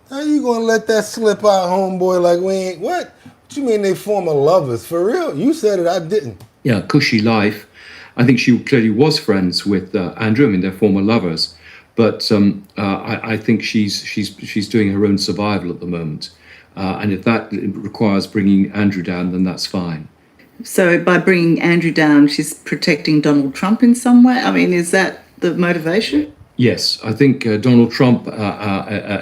How you gonna let that slip out, homeboy? Like we ain't what? What you mean they former lovers? For real? You said it. I didn't. Yeah, cushy life. I think she clearly was friends with Andrew. I mean, they're former lovers. But I think she's doing her own survival at the moment. And if that requires bringing Andrew down, then that's fine. So by bringing Andrew down, she's protecting Donald Trump in some way? I mean, is that the motivation? Yes, I think Donald Trump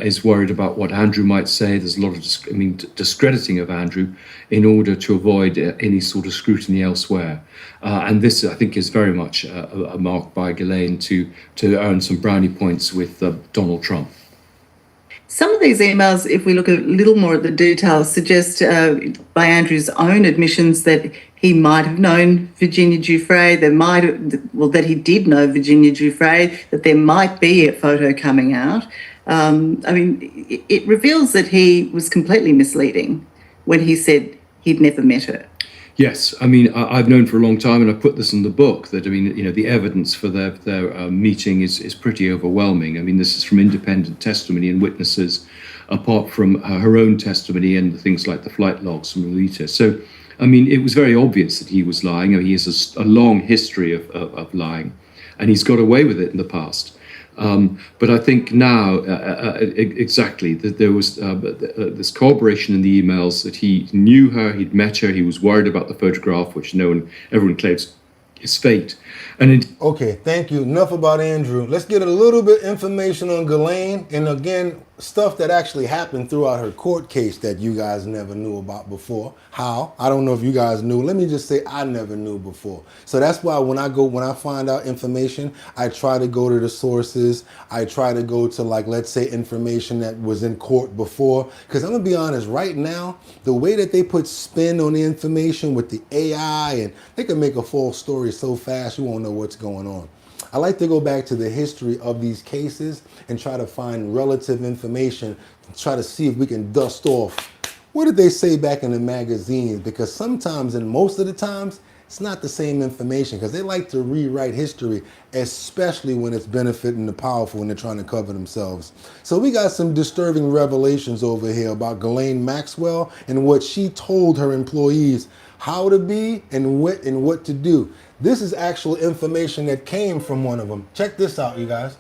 is worried about what Andrew might say. There's a lot of, discrediting of Andrew in order to avoid any sort of scrutiny elsewhere. And this, I think, is very much a mark by Ghislaine to earn some brownie points with Donald Trump. Some of these emails, if we look a little more at the details, suggest by Andrew's own admissions that he might have known Virginia Giuffre, that he did know Virginia Giuffre, that there might be a photo coming out. It reveals that he was completely misleading when he said he'd never met her. Yes, I mean, I've known for a long time, and I put this in the book, that, the evidence for their meeting is pretty overwhelming. I mean, this is from independent testimony and witnesses, apart from her own testimony and things like the flight logs from Lolita. So, I mean, it was very obvious that he was lying. He has a long history of lying, and he's got away with it in the past. But I think now, exactly, that there was this corroboration in the emails that he knew her, he'd met her, he was worried about the photograph, which everyone claims is fake. Okay, thank you. Enough about Andrew. Let's get a little bit information on Ghislaine, and again, stuff that actually happened throughout her court case that you guys never knew about before. How? I don't know if you guys knew. Let me just say I never knew before. So that's why when I find out information, I try to go to the sources. I try to go to, like, let's say information that was in court before. Because I'm going to be honest, right now, the way that they put spin on the information with the AI, and they can make a false story so fast you won't know what's going on. I like to go back to the history of these cases and try to find relative information, try to see if we can dust off what did they say back in the magazines, because sometimes, and most of the times, it's not the same information, because they like to rewrite history, especially when it's benefiting the powerful and they're trying to cover themselves. So we got some disturbing revelations over here about Ghislaine Maxwell and what she told her employees how to be and what to do. This is actual information that came from one of them. Check this out, you guys.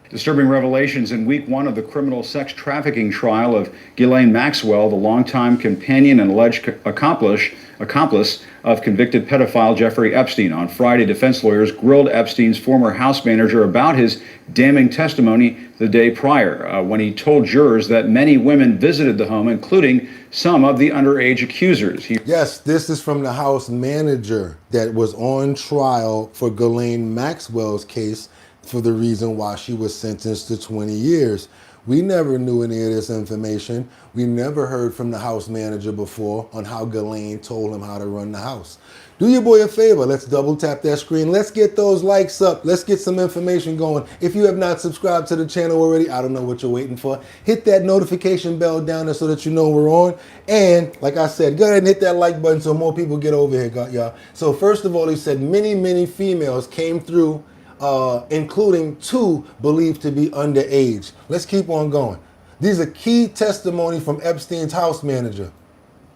Disturbing revelations in week one of the criminal sex trafficking trial of Ghislaine Maxwell, the longtime companion and alleged accomplice of convicted pedophile Jeffrey Epstein. On Friday, defense lawyers grilled Epstein's former house manager about his damning testimony the day prior, when he told jurors that many women visited the home, including some of the underage accusers. Yes, this is from the house manager that was on trial for Ghislaine Maxwell's case for the reason why she was sentenced to 20 years. We never knew any of this information. We never heard from the house manager before on how Ghislaine told him how to run the house. Do your boy a favor. Let's double tap that screen. Let's get those likes up. Let's get some information going. If you have not subscribed to the channel already, I don't know what you're waiting for. Hit that notification bell down there so that you know we're on. And like I said, go ahead and hit that like button so more people get over here, y'all. So first of all, he said many females came through, including 2 believed to be underage. Let's keep on going. These are key testimony from Epstein's house manager.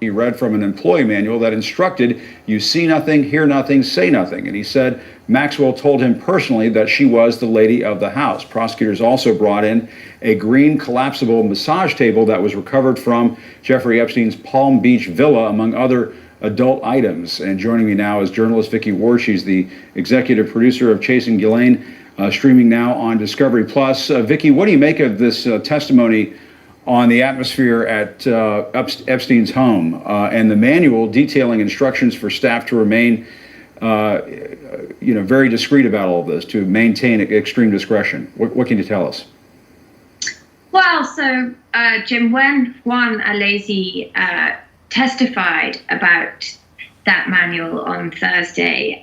He read from an employee manual that instructed, you see nothing, hear nothing, say nothing. And he said Maxwell told him personally that she was the lady of the house. Prosecutors also brought in a green collapsible massage table that was recovered from Jeffrey Epstein's Palm Beach villa, among other adult items. And joining me now is journalist Vicki Ward. She's the executive producer of Chasing Ghislaine, streaming now on Discovery Plus. Vicki, what do you make of this testimony on the atmosphere at Epstein's home and the manual detailing instructions for staff to remain, very discreet about all of this, to maintain extreme discretion? What can you tell us? Well, so Jim, when Juan Alesi testified about that manual on Thursday,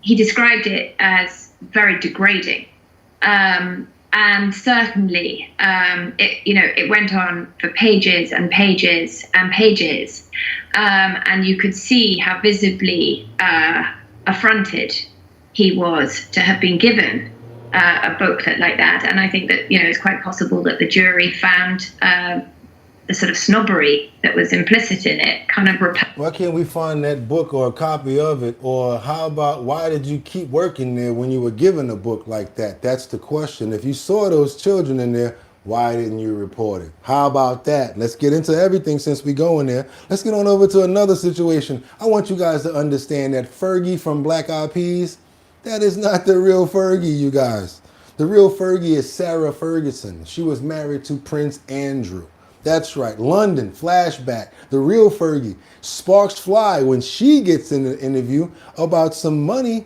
he described it as very degrading. And certainly, it went on for pages and pages and pages. And you could see how visibly affronted he was to have been given a booklet like that. And I think that, it's quite possible that the jury found the sort of snobbery that was implicit in it kind of Why can't we find that book or a copy of it? Or how about, why did you keep working there when you were given a book like that? That's the question. If you saw those children in there, why didn't you report it? How about that? Let's get into everything since we go in there. Let's get on over to another situation. I want you guys to understand that Fergie from Black Eyed Peas, that is not the real Fergie, you guys. The real Fergie is Sarah Ferguson. She was married to Prince Andrew. That's right, London, flashback, the real Fergie. Sparks fly when she gets in an interview about some money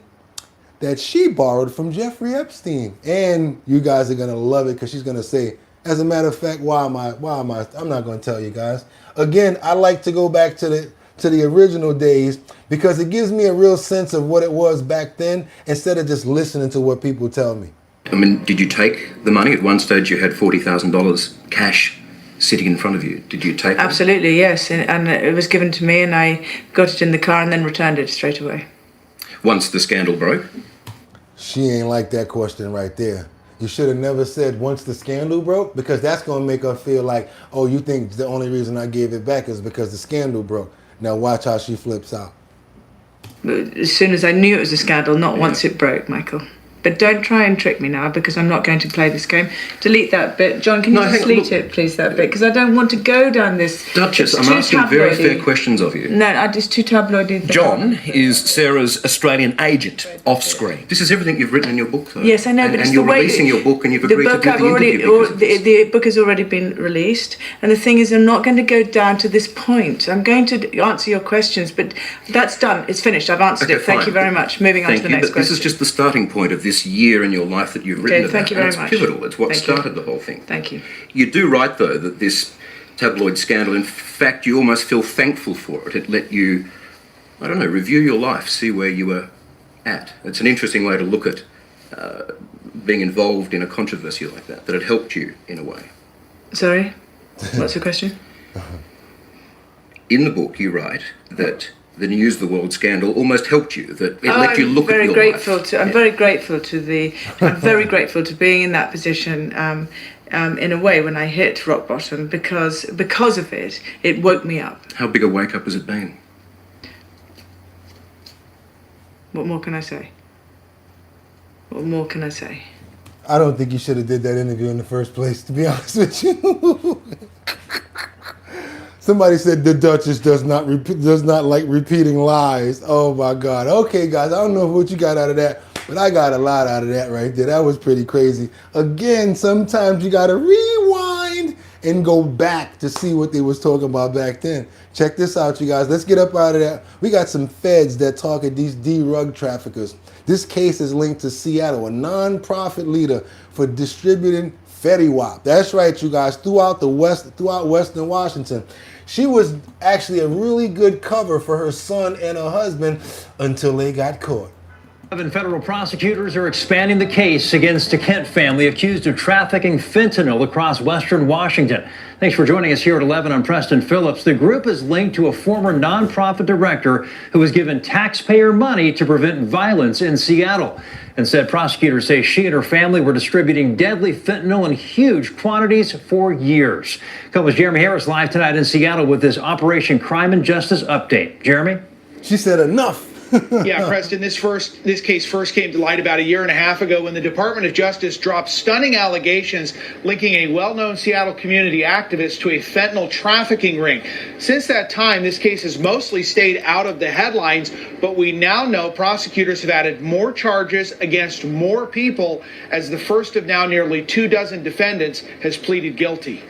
that she borrowed from Jeffrey Epstein. And you guys are gonna love it because she's gonna say, as a matter of fact, I'm not gonna tell you guys. Again, I like to go back to the original days because it gives me a real sense of what it was back then instead of just listening to what people tell me. I mean, did you take the money? At one stage you had $40,000 cash sitting in front of you. Did you take it? Absolutely, yes. And it was given to me and I got it in the car and then returned it straight away. Once the scandal broke? She ain't like that question right there. You should have never said once the scandal broke, because that's going to make her feel like, oh, you think the only reason I gave it back is because the scandal broke. Now watch how she flips out. As soon as I knew it was a scandal, not once it broke, Michael. But don't try and trick me now because I'm not going to play this game. Delete that bit. John, can you just delete it, please, that bit? Because I don't want to go down this. Duchess, I'm asking very fair questions of you. No, I just too tabloidy. John is Sarah's Australian agent off screen. This is everything you've written in your book, though. Yes, I know, but and it's you're the way releasing your book and you've agreed to do the interview. The book has already been released. And the thing is, I'm not going to go down to this point. I'm going to answer your questions, but that's done. It's finished. I've answered it. Thank you very much. Moving on to the next question. This is just the starting point of this year in your life that you've written about. Thank you very much. much. It's pivotal. It's what started the whole thing. Thank you. You do write, though, that this tabloid scandal, in fact, you almost feel thankful for it. It let you, I don't know, review your life, see where you were at. It's an interesting way to look at being involved in a controversy like that it helped you in a way. Sorry? What's the question? In the book, you write that the News of the World scandal almost helped you, that it let you look at your life. I'm very grateful to being in that position in a way when I hit rock bottom because of it, it woke me up. How big a wake up has it been? What more can I say? What more can I say? I don't think you should have did that interview in the first place, to be honest with you. Somebody said the Duchess does not like repeating lies. Oh my God. Okay, guys, I don't know what you got out of that, but I got a lot out of that right there. That was pretty crazy. Again, sometimes you got to rewind and go back to see what they was talking about back then. Check this out, you guys. Let's get up out of that. We got some feds that talk at these drug traffickers. This case is linked to Seattle, a non-profit leader for distributing Fetty Wap. That's right, you guys. Throughout Western Washington. She was actually a really good cover for her son and her husband until they got caught. 11 federal prosecutors are expanding the case against a Kent family accused of trafficking fentanyl across Western Washington. Thanks for joining us here at 11. I'm Preston Phillips. The group is linked to a former nonprofit director who was given taxpayer money to prevent violence in Seattle. Instead, prosecutors say she and her family were distributing deadly fentanyl in huge quantities for years. KOMO's Jeremy Harris live tonight in Seattle with this Operation Crime and Justice update. Jeremy? She said enough. Yeah, Preston, this case first came to light about a year and a half ago when the Department of Justice dropped stunning allegations linking a well-known Seattle community activist to a fentanyl trafficking ring. Since that time, this case has mostly stayed out of the headlines, but we now know prosecutors have added more charges against more people as the first of now nearly 24 defendants has pleaded guilty.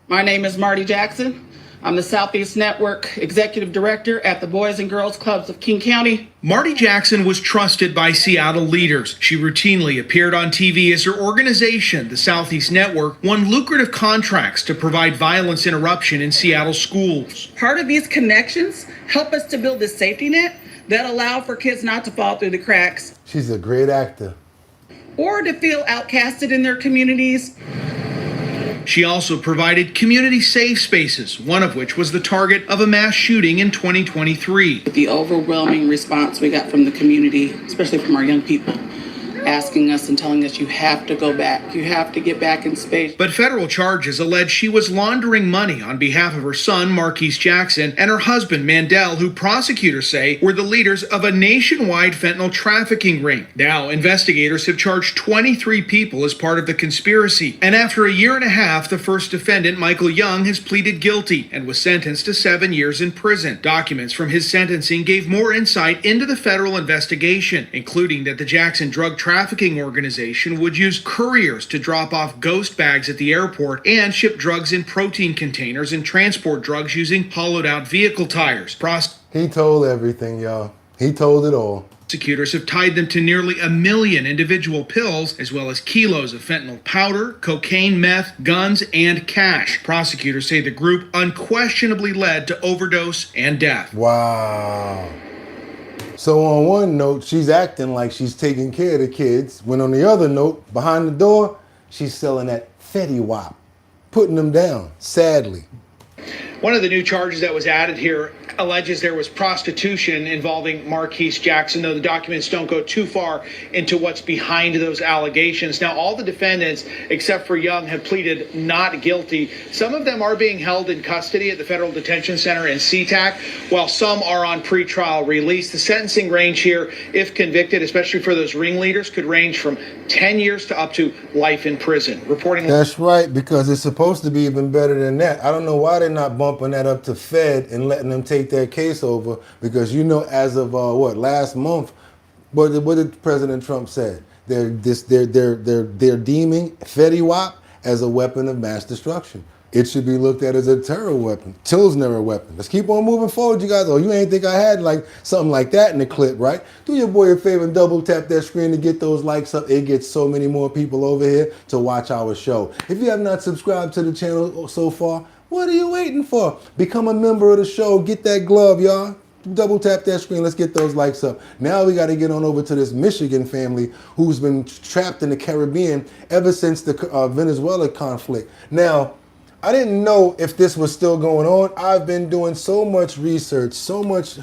My name is Marty Jackson. I'm the Southeast Network Executive Director at the Boys and Girls Clubs of King County. Marty Jackson was trusted by Seattle leaders. She routinely appeared on TV as her organization, the Southeast Network, won lucrative contracts to provide violence interruption in Seattle schools. Part of these connections help us to build this safety net that allow for kids not to fall through the cracks. She's a great actor. Or to feel outcasted in their communities. She also provided community safe spaces, one of which was the target of a mass shooting in 2023. The overwhelming response we got from the community, especially from our young people, asking us and telling us you have to go back, you have to get back in space. But federal charges allege she was laundering money on behalf of her son, Marquise Jackson, and her husband, Mandel, who prosecutors say were the leaders of a nationwide fentanyl trafficking ring. Now, investigators have charged 23 people as part of the conspiracy. And after a year and a half, the first defendant, Michael Young, has pleaded guilty and was sentenced to 7 years in prison. Documents from his sentencing gave more insight into the federal investigation, including that the Jackson drug trafficking organization would use couriers to drop off ghost bags at the airport and ship drugs in protein containers and transport drugs using hollowed out vehicle tires. He told everything, y'all. He told it all. Prosecutors have tied them to nearly 1 million individual pills, as well as kilos of fentanyl powder, cocaine, meth, guns, and cash. Prosecutors say the group unquestionably led to overdose and death. Wow. So on one note, she's acting like she's taking care of the kids, when on the other note, behind the door, she's selling that Fetty Wap, putting them down, sadly. One of the new charges that was added here alleges there was prostitution involving Marquise Jackson, though the documents don't go too far into what's behind those allegations. Now, all the defendants, except for Young, have pleaded not guilty. Some of them are being held in custody at the Federal Detention Center in SeaTac, while some are on pretrial release. The sentencing range here, if convicted, especially for those ringleaders, could range from 10 years to up to life in prison. Reporting. That's right, because it's supposed to be even better than that. I don't know why they're not bumping that up to Fed and letting them take their case over, because you know, as of last month, what did President Trump say? They're deeming Fetty Wap as a weapon of mass destruction. It should be looked at as a terror weapon, Tilsner weapon. Let's keep on moving forward, you guys. Oh, you ain't think I had like something like that in the clip, right? Do your boy a favor and double tap that screen to get those likes up. It gets so many more people over here to watch our show. If you have not subscribed to the channel so far, what are you waiting for? Become a member of the show. Get that glove, y'all. Double tap that screen. Let's get those likes up. Now we got to get on over to this Michigan family who's been trapped in the Caribbean ever since the Venezuela conflict. Now, I didn't know if this was still going on. I've been doing so much research, so much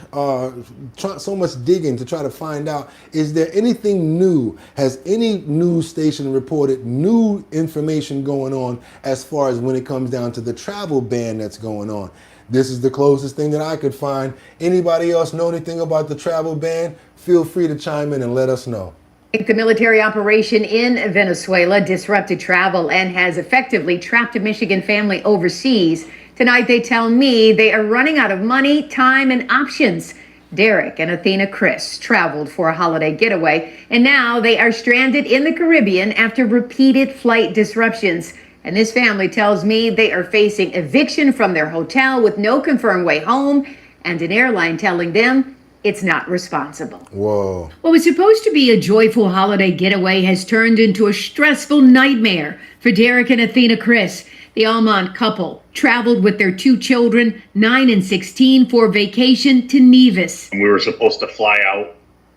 digging to try to find out, is there anything new? Has any news station reported new information going on as far as when it comes down to the travel ban that's going on? This is the closest thing that I could find. Anybody else know anything about the travel ban? Feel free to chime in and let us know. The military operation in Venezuela disrupted travel and has effectively trapped a Michigan family overseas. Tonight, they tell me they are running out of money, time, and options. Derek and Athena Chris traveled for a holiday getaway, and now they are stranded in the Caribbean after repeated flight disruptions. And this family tells me they are facing eviction from their hotel with no confirmed way home, and an airline telling them it's not responsible. Whoa. What was supposed to be a joyful holiday getaway has turned into a stressful nightmare for Derek and Athena Chris. The Almont couple traveled with their 2 children, 9 and 16, for vacation to Nevis. We were supposed to fly out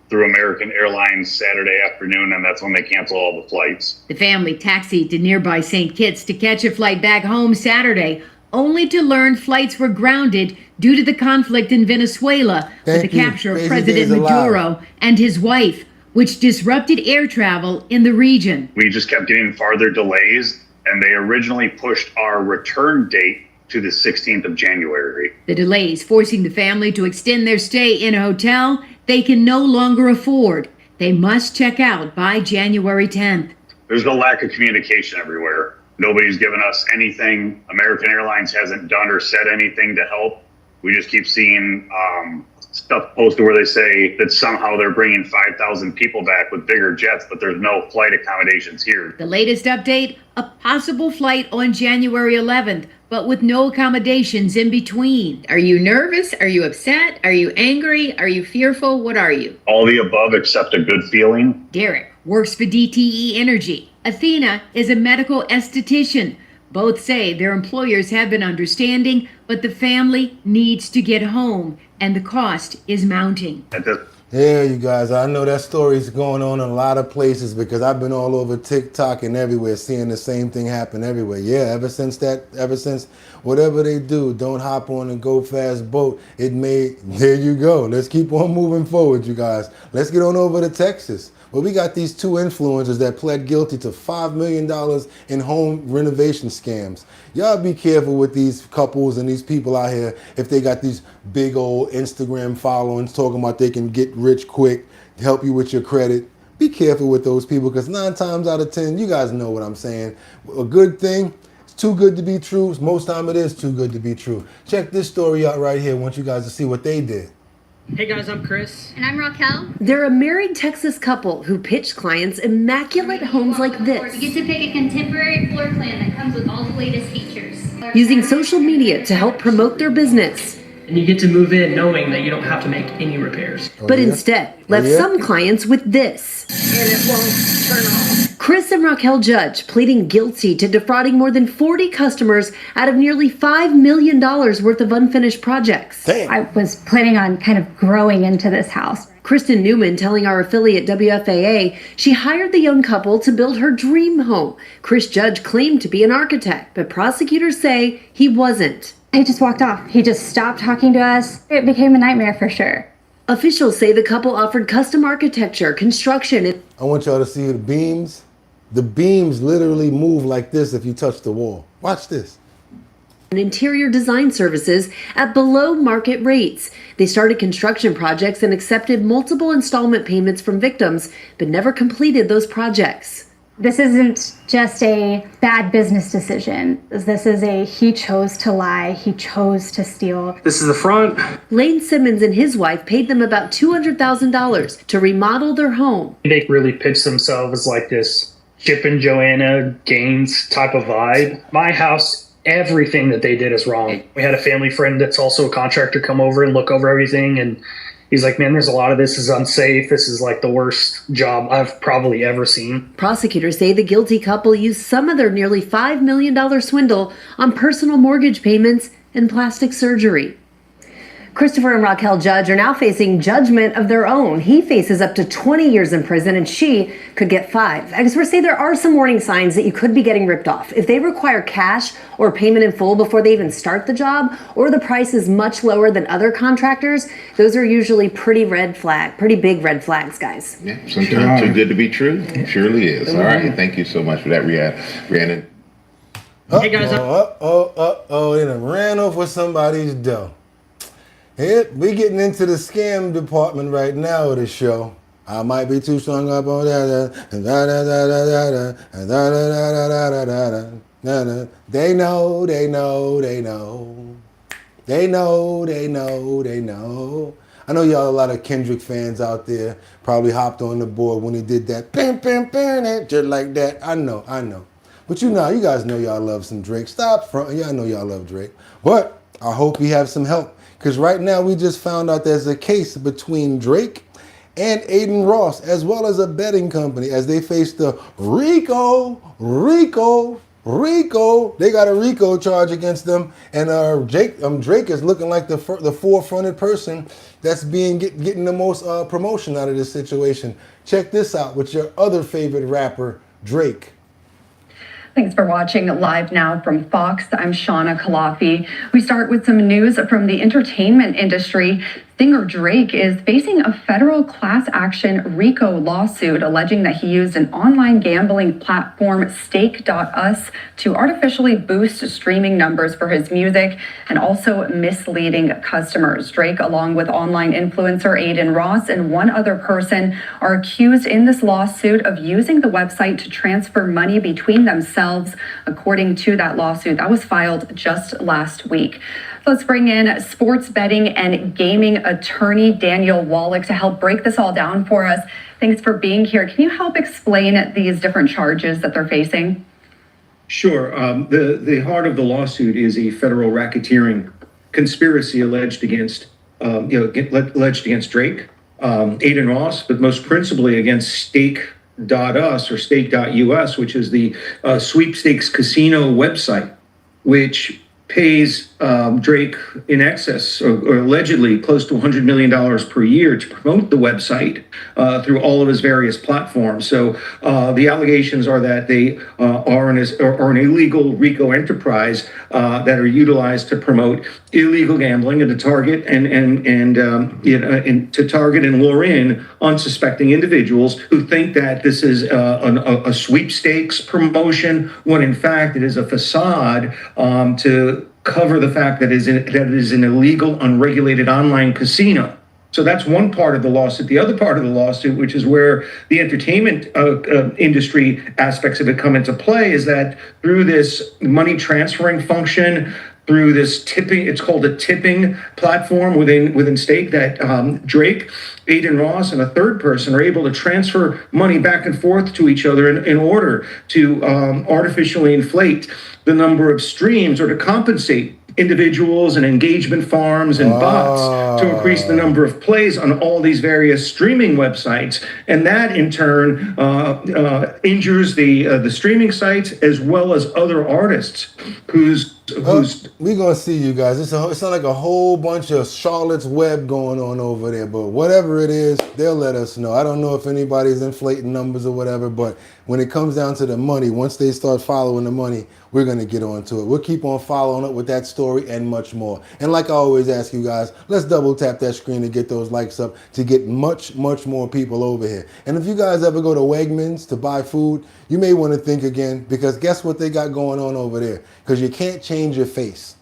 through American Airlines Saturday afternoon, and that's when they canceled all the flights. The family taxied to nearby St. Kitts to catch a flight back home Saturday, only to learn flights were grounded due to the conflict in Venezuela with the capture of President Maduro and his wife, which disrupted air travel in the region. We just kept getting farther delays, and they originally pushed our return date to the 16th of January. The delays forcing the family to extend their stay in a hotel they can no longer afford. They must check out by January 10th. There's a lack of communication everywhere. Nobody's given us anything. American Airlines hasn't done or said anything to help. We just keep seeing stuff posted where they say that somehow they're bringing 5,000 people back with bigger jets, but there's no flight accommodations here. The latest update, a possible flight on January 11th, but with no accommodations in between. Are you nervous? Are you upset? Are you angry? Are you fearful? What are you? All the above except a good feeling. Derek works for DTE Energy. Athena is a medical esthetician. Both say their employers have been understanding, but the family needs to get home, and the cost is mounting. Yeah, you guys, I know that story's going on in a lot of places because I've been all over TikTok and everywhere seeing the same thing happen everywhere. Yeah, ever since whatever they do, don't hop on a go fast boat. There you go. Let's keep on moving forward, you guys. Let's get on over to Texas. Well, we got these 2 influencers that pled guilty to $5 million in home renovation scams. Y'all be careful with these couples and these people out here if they got these big old Instagram followings talking about they can get rich quick, help you with your credit. Be careful with those people because 9 times out of 10, you guys know what I'm saying. A good thing, it's too good to be true. Most time it is too good to be true. Check this story out right here. I want you guys to see what they did. Hey guys, I'm Chris. And I'm Raquel. They're a married Texas couple who pitch clients immaculate homes like this. You get to pick a contemporary floor plan that comes with all the latest features. Using social media to help promote their business. And you get to move in knowing that you don't have to make any repairs. But instead, left some clients with this. And it won't turn off. Chris and Raquel Judge pleading guilty to defrauding more than 40 customers out of nearly $5 million worth of unfinished projects. I was planning on kind of growing into this house. Kristen Newman telling our affiliate WFAA she hired the young couple to build her dream home. Chris Judge claimed to be an architect, but prosecutors say he wasn't. He just walked off. He just stopped talking to us. It became a nightmare for sure. Officials say the couple offered custom architecture, construction. I want y'all to see the beams. The beams literally move like this if you touch the wall. Watch this. And interior design services at below market rates. They started construction projects and accepted multiple installment payments from victims, but never completed those projects. This isn't just a bad business decision. This is he chose to lie. He chose to steal. This is the front. Lane Simmons and his wife paid them about $200,000 to remodel their home. They really pitched themselves as like this Chip and Joanna Gaines type of vibe. My house, everything that they did is wrong. We had a family friend that's also a contractor come over and look over everything, and he's like, man, there's a lot of this is unsafe. This is like the worst job I've probably ever seen. Prosecutors say the guilty couple used some of their nearly $5 million swindle on personal mortgage payments and plastic surgery. Christopher and Raquel Judge are now facing judgment of their own. He faces up to 20 years in prison and she could get 5. Experts say there are some warning signs that you could be getting ripped off. If they require cash or payment in full before they even start the job, or the price is much lower than other contractors, those are usually pretty big red flags, guys. Yeah, sometimes too good to be true. It surely is. All right, thank you so much for that, Rhiannon. Hey guys, they done ran off with somebody's dough. Yep, we getting into the scam department right now of the show. I might be too strung up on that. They know. I know y'all a lot of Kendrick fans out there probably hopped on the board when he did that. Just like that. I know. But you guys know y'all love some Drake. Stop fronting. Y'all know y'all love Drake. But I hope he have some help. Because right now we just found out there's a case between Drake and Aiden Ross, as well as a betting company, as they face the RICO. They got a RICO charge against them, and Drake is looking like the forefronted person that's getting the most promotion out of this situation. Check this out with your other favorite rapper, Drake. Thanks for watching Live Now from Fox. I'm Shauna Kalafi. We start with some news from the entertainment industry. Singer Drake is facing a federal class action RICO lawsuit alleging that he used an online gambling platform, Stake.us, to artificially boost streaming numbers for his music and also misleading customers. Drake, along with online influencer Aiden Ross and one other person, are accused in this lawsuit of using the website to transfer money between themselves, according to that lawsuit that was filed just last week. Let's bring in sports betting and gaming attorney Daniel Wallach to help break this all down for us. Thanks for being here. Can you help explain these different charges that they're facing? Sure. The heart of the lawsuit is a federal racketeering conspiracy alleged against Drake, Aiden Ross, but most principally against Stake.us or Stake.us, which is the sweepstakes casino website, which pays Drake in excess or allegedly close to $100 million per year to promote the website through all of his various platforms. So the allegations are that they are an illegal RICO enterprise that are utilized to promote illegal gambling and to target and to target and lure in unsuspecting individuals who think that this is a sweepstakes promotion, when in fact it is a facade to cover the fact that it is an illegal, unregulated online casino. So that's one part of the lawsuit. The other part of the lawsuit, which is where the entertainment industry aspects of it come into play, is that through this money transferring function, through this tipping, it's called a tipping platform within Stake, that Drake, Aiden Ross, and a third person are able to transfer money back and forth to each other in order to artificially inflate the number of streams or to compensate individuals and engagement farms and bots to increase the number of plays on all these various streaming websites, and that in turn injures the streaming sites as well as other artists whose we're gonna see, you guys. It's not like a whole bunch of Charlotte's Web going on over there, but whatever it is, they'll let us know. I don't know if anybody's inflating numbers or whatever, but when it comes down to the money, once they start following the money, we're gonna get onto it. We'll keep on following up with that story and much more. And like I always ask you guys, let's double tap that screen to get those likes up to get much more people over here. And if you guys ever go to Wegmans to buy food, you may want to think again, because guess what they got going on over there? Because you can't change your face.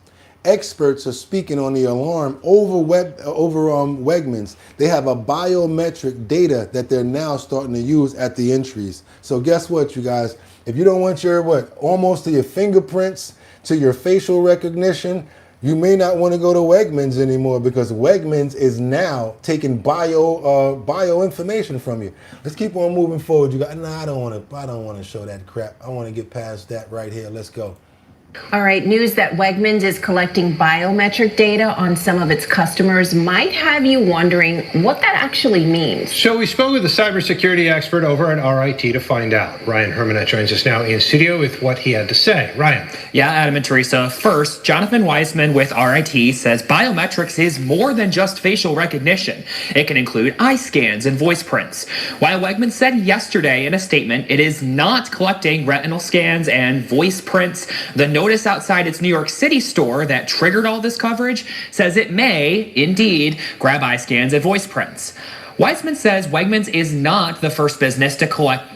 Experts are speaking on the alarm over Wegmans. They have a biometric data that they're now starting to use at the entries. So guess what, you guys? If you don't want your almost to your fingerprints, to your facial recognition, you may not want to go to Wegmans anymore, because Wegmans is now taking bio information from you. Let's keep on moving forward. You guys, I don't want to show that crap. I want to get past that right here. Let's go. All right, news that Wegmans is collecting biometric data on some of its customers might have you wondering what that actually means. So we spoke with a cybersecurity expert over at RIT to find out. Ryan Hermanet joins us now in studio with what he had to say. Ryan. Yeah, Adam and Teresa. First, Jonathan Weissman with RIT says biometrics is more than just facial recognition. It can include eye scans and voice prints. While Wegmans said yesterday in a statement it is not collecting retinal scans and voice prints, the notice outside its New York City store that triggered all this coverage says it may, indeed, grab eye scans and voice prints. Weissman says Wegmans is not the first business to collect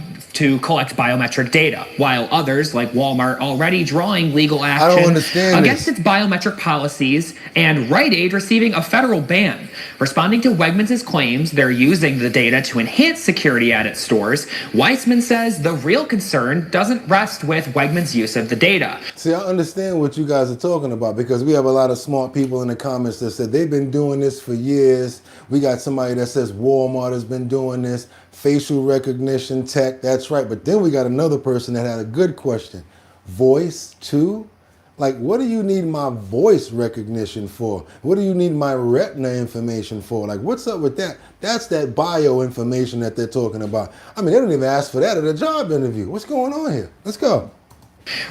biometric data, while others like Walmart already drawing legal action against its biometric policies, and Rite Aid receiving a federal ban. Responding to Wegmans' claims they're using the data to enhance security at its stores, Weissman says the real concern doesn't rest with Wegmans' use of the data. See, I understand what you guys are talking about, because we have a lot of smart people in the comments that said they've been doing this for years. We got somebody that says Walmart has been doing this. Facial recognition tech, that's right. But then we got another person that had a good question. Voice too? Like, what do you need my voice recognition for? What do you need my retina information for? Like, what's up with that? That's that bio information that they're talking about. I mean, they don't even ask for that at a job interview. What's going on here? Let's go.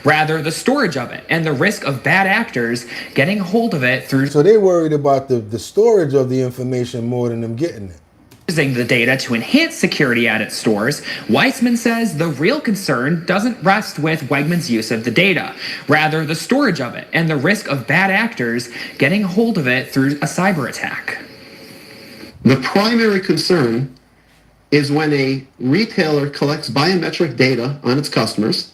Rather, the storage of it and the risk of bad actors getting a hold of it through. So they worried about the storage of the information more than them getting it. Using the data to enhance security at its stores, Weissman says the real concern doesn't rest with Wegmans' use of the data, rather the storage of it and the risk of bad actors getting hold of it through a cyber attack. The primary concern is when a retailer collects biometric data on its customers.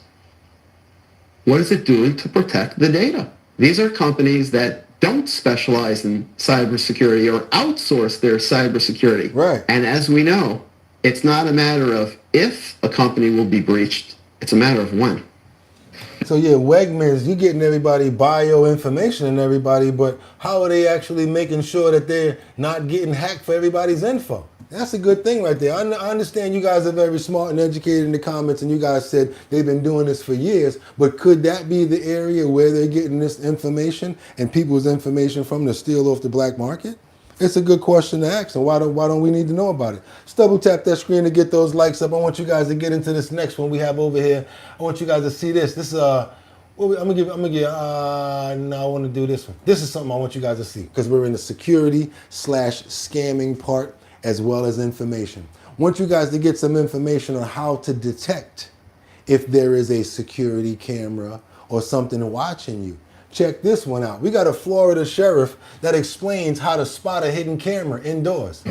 What is it doing to protect the data? These are companies that don't specialize in cybersecurity or outsource their cybersecurity. Right. And as we know, it's not a matter of if a company will be breached, it's a matter of when. So yeah, Wegmans, you getting everybody bio information and everybody, but how are they actually making sure that they're not getting hacked for everybody's info? That's a good thing right there. I understand you guys are very smart and educated in the comments, and you guys said they've been doing this for years, but could that be the area where they're getting this information and people's information from to steal off the black market? It's a good question to ask, and why don't we need to know about it? Just double tap that screen to get those likes up. I want you guys to get into this next one we have over here. I want you guys to see this. This is no, I want to do this one. This is something I want you guys to see because we're in the security/scamming part as well as information. I want you guys to get some information on how to detect if there is a security camera or something watching you. Check this one out. We got a Florida sheriff that explains how to spot a hidden camera indoors.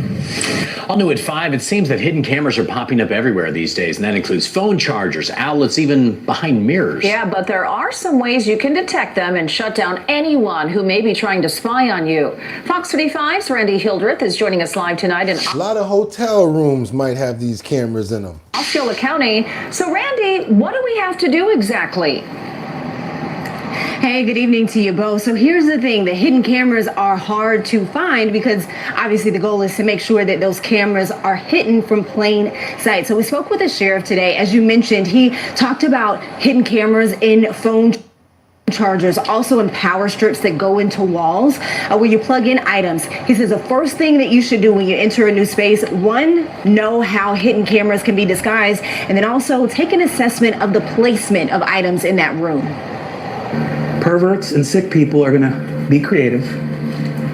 All new at 5, it seems that hidden cameras are popping up everywhere these days, and that includes phone chargers, outlets, even behind mirrors. Yeah, but there are some ways you can detect them and shut down anyone who may be trying to spy on you. Fox 35's Randy Hildreth is joining us live tonight in a lot of hotel rooms might have these cameras in them. Osceola County. So Randy, what do we have to do exactly? Hey, good evening to you both. So here's the thing, the hidden cameras are hard to find because obviously the goal is to make sure that those cameras are hidden from plain sight. So we spoke with the sheriff today. As you mentioned, he talked about hidden cameras in phone chargers, also in power strips that go into walls where you plug in items. He says the first thing that you should do when you enter a new space, one, know how hidden cameras can be disguised, and then also take an assessment of the placement of items in that room. Perverts and sick people are going to be creative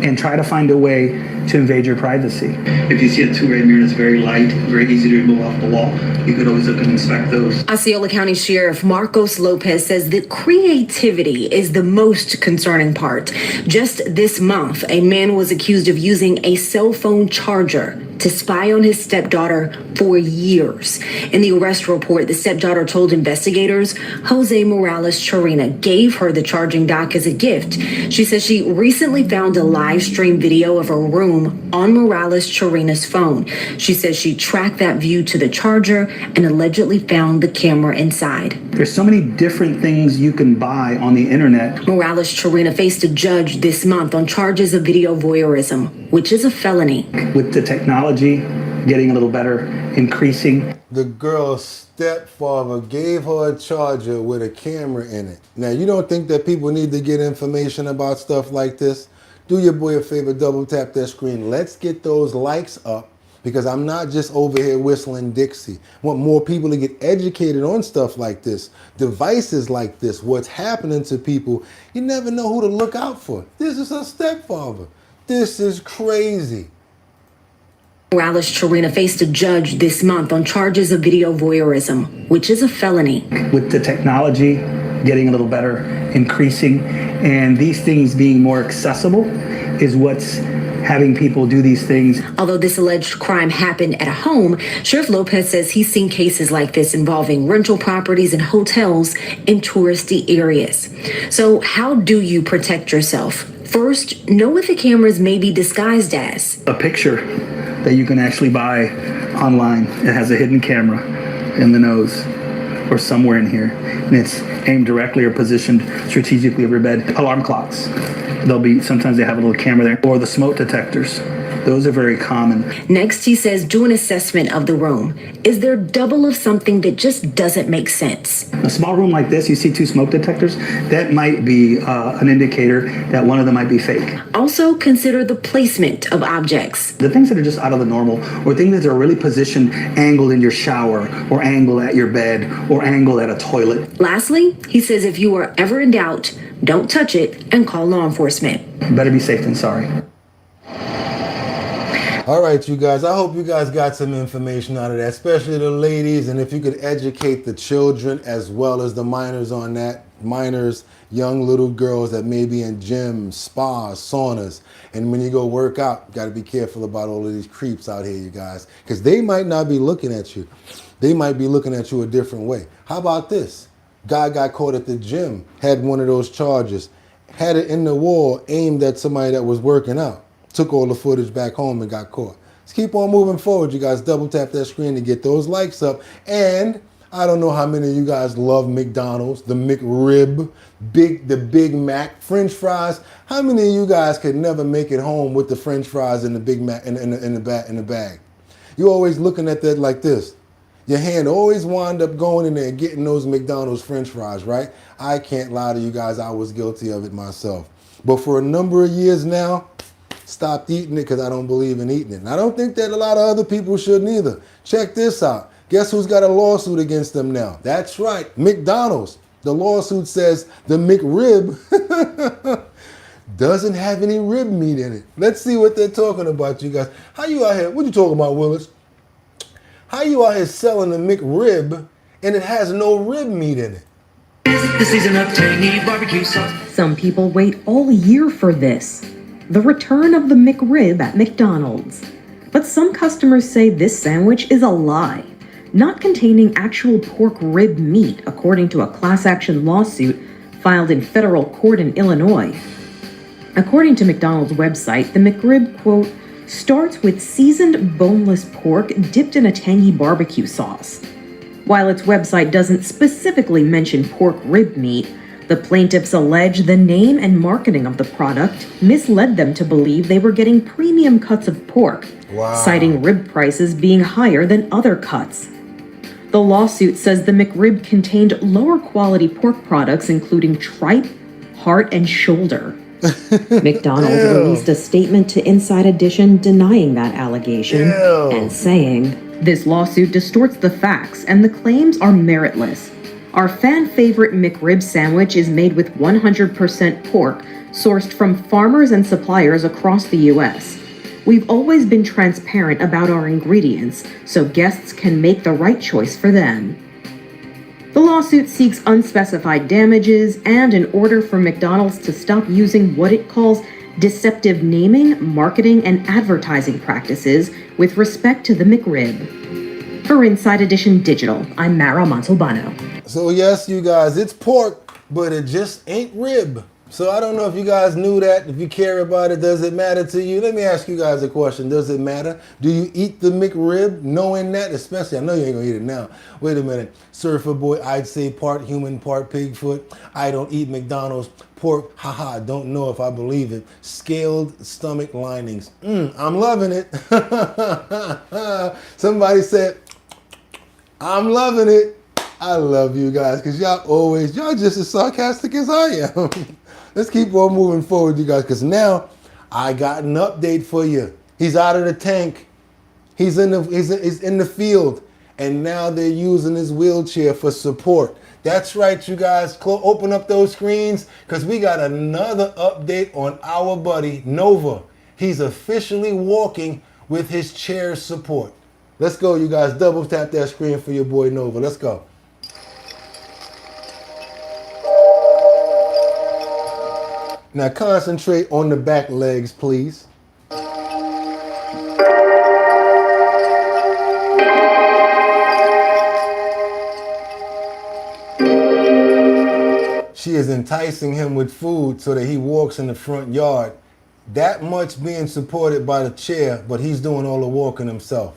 and try to find a way to invade your privacy. If you see a two-way mirror that's very light, very easy to remove off the wall, you could always look and inspect those. Osceola County Sheriff Marcos Lopez says that creativity is the most concerning part. Just this month, a man was accused of using a cell phone charger to spy on his stepdaughter for years. In the arrest report, the stepdaughter told investigators Jose Morales Chirina gave her the charging dock as a gift. She says she recently found a live stream video of her room on Morales Chirina's phone. She says she tracked that view to the charger and allegedly found the camera inside. There's so many different things you can buy on the internet. Morales Chirina faced a judge this month on charges of video voyeurism, which is a felony. With the technology getting a little better, increasing. The girl's stepfather gave her a charger with a camera in it. Now, you don't think that people need to get information about stuff like this? Do your boy a favor, double tap that screen. Let's get those likes up because I'm not just over here whistling Dixie. I want more people to get educated on stuff like this, devices like this, what's happening to people. You never know who to look out for. This is her stepfather. This is crazy. Morales Chirina faced a judge this month on charges of video voyeurism, which is a felony. With the technology getting a little better, increasing, and these things being more accessible is what's having people do these things. Although this alleged crime happened at a home, Sheriff Lopez says he's seen cases like this involving rental properties and hotels in touristy areas. So how do you protect yourself? First, know what the cameras may be disguised as. A picture that you can actually buy online. It has a hidden camera in the nose or somewhere in here, and it's aimed directly or positioned strategically over your bed. Alarm clocks. Sometimes they have a little camera there, or the smoke detectors. Those are very common. Next, he says, do an assessment of the room. Is there double of something that just doesn't make sense? A small room like this, you see 2 smoke detectors, that might be an indicator that one of them might be fake. Also, consider the placement of objects. The things that are just out of the normal, or things that are really positioned, angled in your shower, or angled at your bed, or angled at a toilet. Lastly, he says if you are ever in doubt, don't touch it and call law enforcement. Better be safe than sorry. All right, you guys, I hope you guys got some information out of that, especially the ladies, and if you could educate the children as well as the minors on that. Minors, young little girls that may be in gyms, spas, saunas, and when you go work out, you got to be careful about all of these creeps out here, you guys, because they might not be looking at you. They might be looking at you a different way. How about this? Guy got caught at the gym, had one of those charges, had it in the wall, aimed at somebody that was working out. Took all the footage back home and got caught. Let's keep on moving forward, you guys. Double tap that screen to get those likes up. And I don't know how many of you guys love McDonald's, the McRib, the Big Mac, French fries. How many of you guys could never make it home with the French fries and the Big Mac in the bag? You're always looking at that like this. Your hand always wind up going in there and getting those McDonald's French fries, right? I can't lie to you guys, I was guilty of it myself. But for a number of years now, stopped eating it because I don't believe in eating it. And I don't think that a lot of other people should neither. Check this out. Guess who's got a lawsuit against them now? That's right, McDonald's. The lawsuit says the McRib doesn't have any rib meat in it. Let's see what they're talking about, you guys. How you out here? What you talking about, Willis? How you out here selling a McRib and it has no rib meat in it? The season of tangy barbecue sauce. Some people wait all year for this. The return of the McRib at McDonald's. But some customers say this sandwich is a lie, not containing actual pork rib meat, according to a class action lawsuit filed in federal court in Illinois. According to McDonald's website, the McRib, quote, starts with seasoned boneless pork dipped in a tangy barbecue sauce. While its website doesn't specifically mention pork rib meat, the plaintiffs allege the name and marketing of the product misled them to believe they were getting premium cuts of pork, citing rib prices being higher than other cuts. The lawsuit says the McRib contained lower quality pork products including tripe, heart, and shoulder. McDonald's released a statement to Inside Edition denying that allegation and saying, "This lawsuit distorts the facts and the claims are meritless. Our fan-favorite McRib sandwich is made with 100% pork, sourced from farmers and suppliers across the U.S. We've always been transparent about our ingredients, so guests can make the right choice for them." The lawsuit seeks unspecified damages and an order for McDonald's to stop using what it calls deceptive naming, marketing, and advertising practices with respect to the McRib. For Inside Edition Digital, I'm Mara Montalbano. So yes, you guys, it's pork, but it just ain't rib. So I don't know if you guys knew that. If you care about it, does it matter to you? Let me ask you guys a question. Does it matter? Do you eat the McRib knowing that? Especially, I know you ain't gonna eat it now. Wait a minute. Surfer boy, I'd say part human, part pig foot. I don't eat McDonald's pork. Haha, don't know if I believe it. Scaled stomach linings. I'm loving it. Somebody said, I'm loving it. I love you guys because y'all just as sarcastic as I am. Let's keep on moving forward, you guys, because now I got an update for you. He's out of the tank. He's in the field, and now they're using his wheelchair for support. That's right, you guys. Open up those screens because we got another update on our buddy Nova. He's officially walking with his chair support. Let's go, you guys. Double tap that screen for your boy Nova. Let's go. Now concentrate on the back legs, please. She is enticing him with food so that he walks in the front yard. That much being supported by the chair, but he's doing all the walking himself.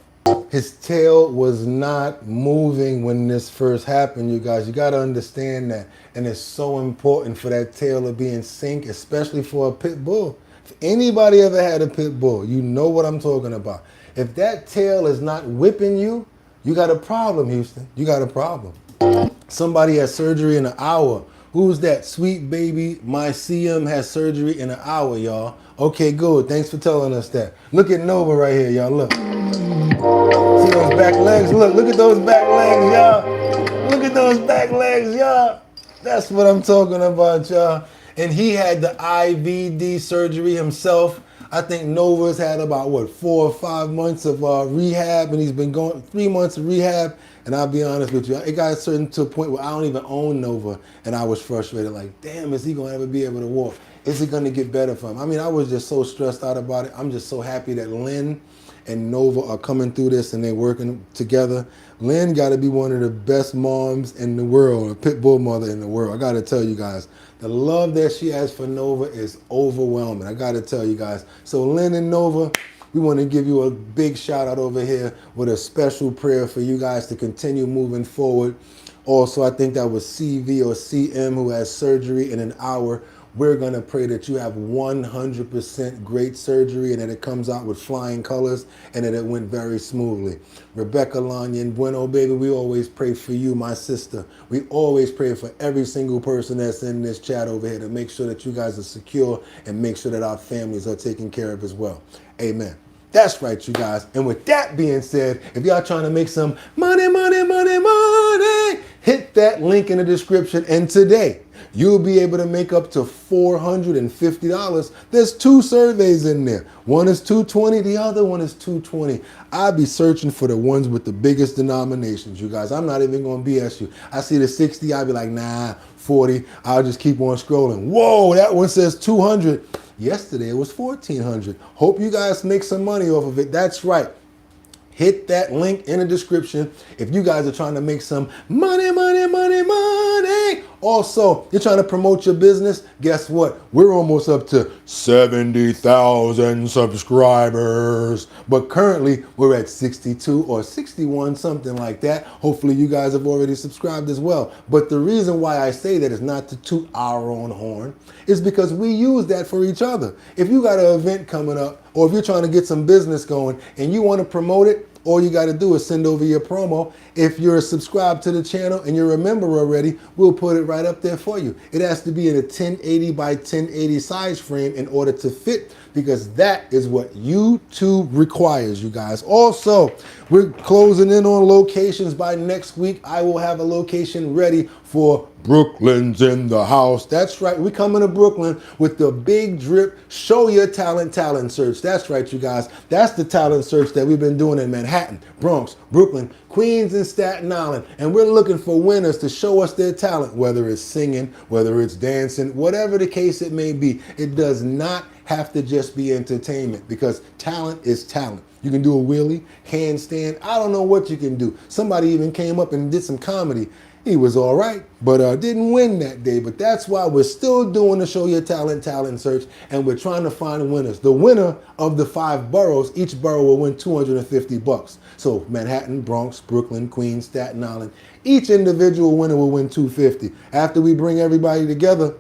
His tail was not moving when this first happened, you guys. You got to understand that. And it's so important for that tail to be in sync, especially for a pit bull. anybody ever had a pit bull, you know what I'm talking about. If that tail is not whipping you, you got a problem, Houston. You got a problem. Somebody has surgery in an hour. Who's that? Sweet baby, my CM has surgery in an hour, y'all. Okay, good. Thanks for telling us that. Look at Nova right here, y'all. Look. See those back legs? Look at those back legs, y'all. Look at those back legs, y'all. That's what I'm talking about, y'all. And he had the IVD surgery himself. I think Nova's had about, 4 or 5 months of rehab, and he's been going 3 months of rehab. And I'll be honest with you, it got certain to a point where I don't even own Nova, and I was frustrated, like, damn, is he gonna ever be able to walk? Is it gonna get better for him? I mean, I was just so stressed out about it. I'm just so happy that Lynn and Nova are coming through this and they're working together. Lynn got to be one of the best moms in the world, a pit bull mother in the world. I got to tell you guys, the love that she has for Nova is overwhelming. I got to tell you guys. So Lynn and Nova, we want to give you a big shout out over here with a special prayer for you guys to continue moving forward. Also, I think that was CV or CM who has surgery in an hour. We're going to pray that you have 100% great surgery and that it comes out with flying colors and that it went very smoothly. Rebecca Lanyon, bueno, baby, we always pray for you, my sister. We always pray for every single person that's in this chat over here to make sure that you guys are secure and make sure that our families are taken care of as well. Amen. That's right, you guys. And with that being said, if y'all trying to make some money, money, money, money, hit that link in the description. And today, you'll be able to make up to $450. There's 2 surveys in there. One is $220, the other one is $220. I'll be searching for the ones with the biggest denominations, you guys. I'm not even going to BS you. I see the 60, I'll be like, nah, 40. I'll just keep on scrolling. Whoa, that one says 200. Yesterday it was 1,400. Hope you guys make some money off of it. That's right. Hit that link in the description if you guys are trying to make some money, money, money, money. Also, you're trying to promote your business. Guess what? We're almost up to 70,000 subscribers. But currently, we're at 62 or 61, something like that. Hopefully, you guys have already subscribed as well. But the reason why I say that is not to toot our own horn. It's because we use that for each other. If you got an event coming up, or if you're trying to get some business going and you want to promote it, all you got to do is send over your promo. If you're subscribed to the channel and you're a member already, we'll put it right up there for you. It has to be in a 1080 by 1080 size frame in order to fit, because that is what YouTube requires, you guys. Also, we're closing in on locations. By next week, I will have a location ready for Brooklyn's in the house. That's right. We're coming to Brooklyn with the Big Drip Show Your Talent Search. That's right, you guys. That's the talent search that we've been doing in Manhattan, Bronx, Brooklyn, Queens, and Staten Island. And we're looking for winners to show us their talent, whether it's singing, whether it's dancing, whatever the case it may be. It does not have to just be entertainment, because talent is talent. You can do a wheelie, handstand. I don't know what you can do. Somebody even came up and did some comedy. He was all right, but didn't win that day. But that's why we're still doing the Show Your Talent search, and we're trying to find winners. The winner of the 5 boroughs, each borough will win $250. So Manhattan, Bronx, Brooklyn, Queens, Staten Island, each individual winner will win $250. After we bring everybody together,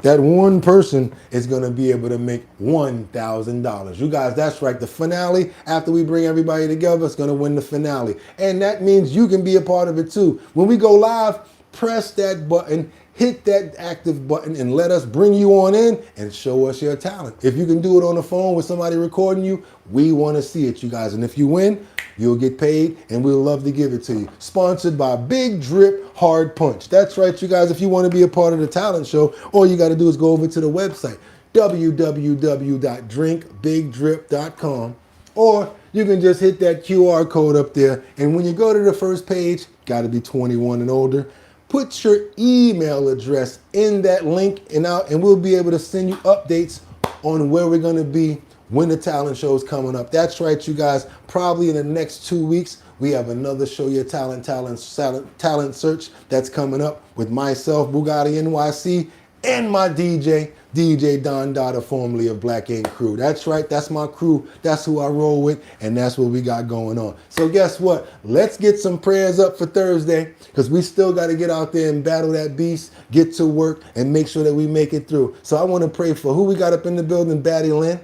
that one person is going to be able to make $1,000. You guys, that's right. The finale, after we bring everybody together, is going to win the finale. And that means you can be a part of it too. When we go live, press that button, hit that active button, and let us bring you on in and show us your talent. If you can do it on the phone with somebody recording you, we want to see it, you guys. And if you win, you'll get paid, and we'll love to give it to you. Sponsored by Big Drip Hard Punch. That's right, you guys. If you want to be a part of the talent show, all you got to do is go over to the website, www.drinkbigdrip.com, or you can just hit that QR code up there. And when you go to the first page, got to be 21 and older. Put your email address in that link, and we'll be able to send you updates on where we're going to be when the talent show is coming up. That's right, you guys. Probably in the next 2 weeks, we have another Show Your Talent search that's coming up with myself, BOOGOTTINYC, and my DJ, DJ Don Dada, formerly of Black Ink Crew. That's right, that's my crew. That's who I roll with, and that's what we got going on. So guess what? Let's get some prayers up for Thursday, because we still got to get out there and battle that beast, get to work, and make sure that we make it through. So I want to pray for who we got up in the building, Batty Lynn.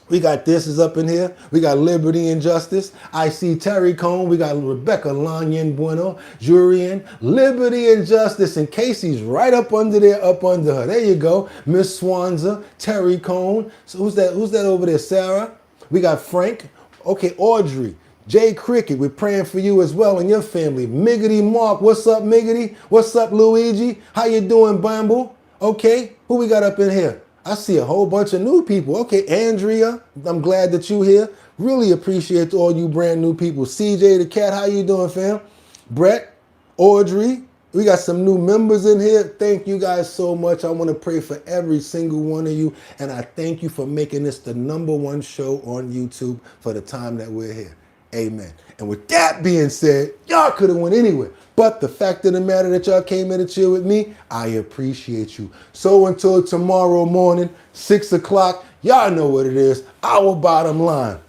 We got This is up in here. We got Liberty and Justice. I see Terry Cohn. We got Rebecca Lanyan Bueno, Jurian, Liberty and Justice. And Casey's right up under there, up under her. There you go. Miss Swanza, Terry Cohn. So who's that over there? Sarah. We got Frank. Okay, Audrey. Jay Cricket, we're praying for you as well and your family. Miggity Mark, what's up, Miggity? What's up, Luigi? How you doing, Bamble? Okay, who we got up in here? I see a whole bunch of new people. Okay, Andrea, I'm glad that you're here. Really appreciate all you brand new people. CJ the Cat, how you doing, fam? Brett, Audrey, we got some new members in here. Thank you guys so much. I want to pray for every single one of you, and I thank you for making this the #1 show on YouTube for the time that we're here. Amen. And with that being said, y'all could have went anywhere. But the fact of the matter that y'all came in to chill with me, I appreciate you. So until tomorrow morning, 6 o'clock, y'all know what it is. Our bottom line.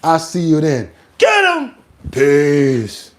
I'll see you then. Get 'em! Peace.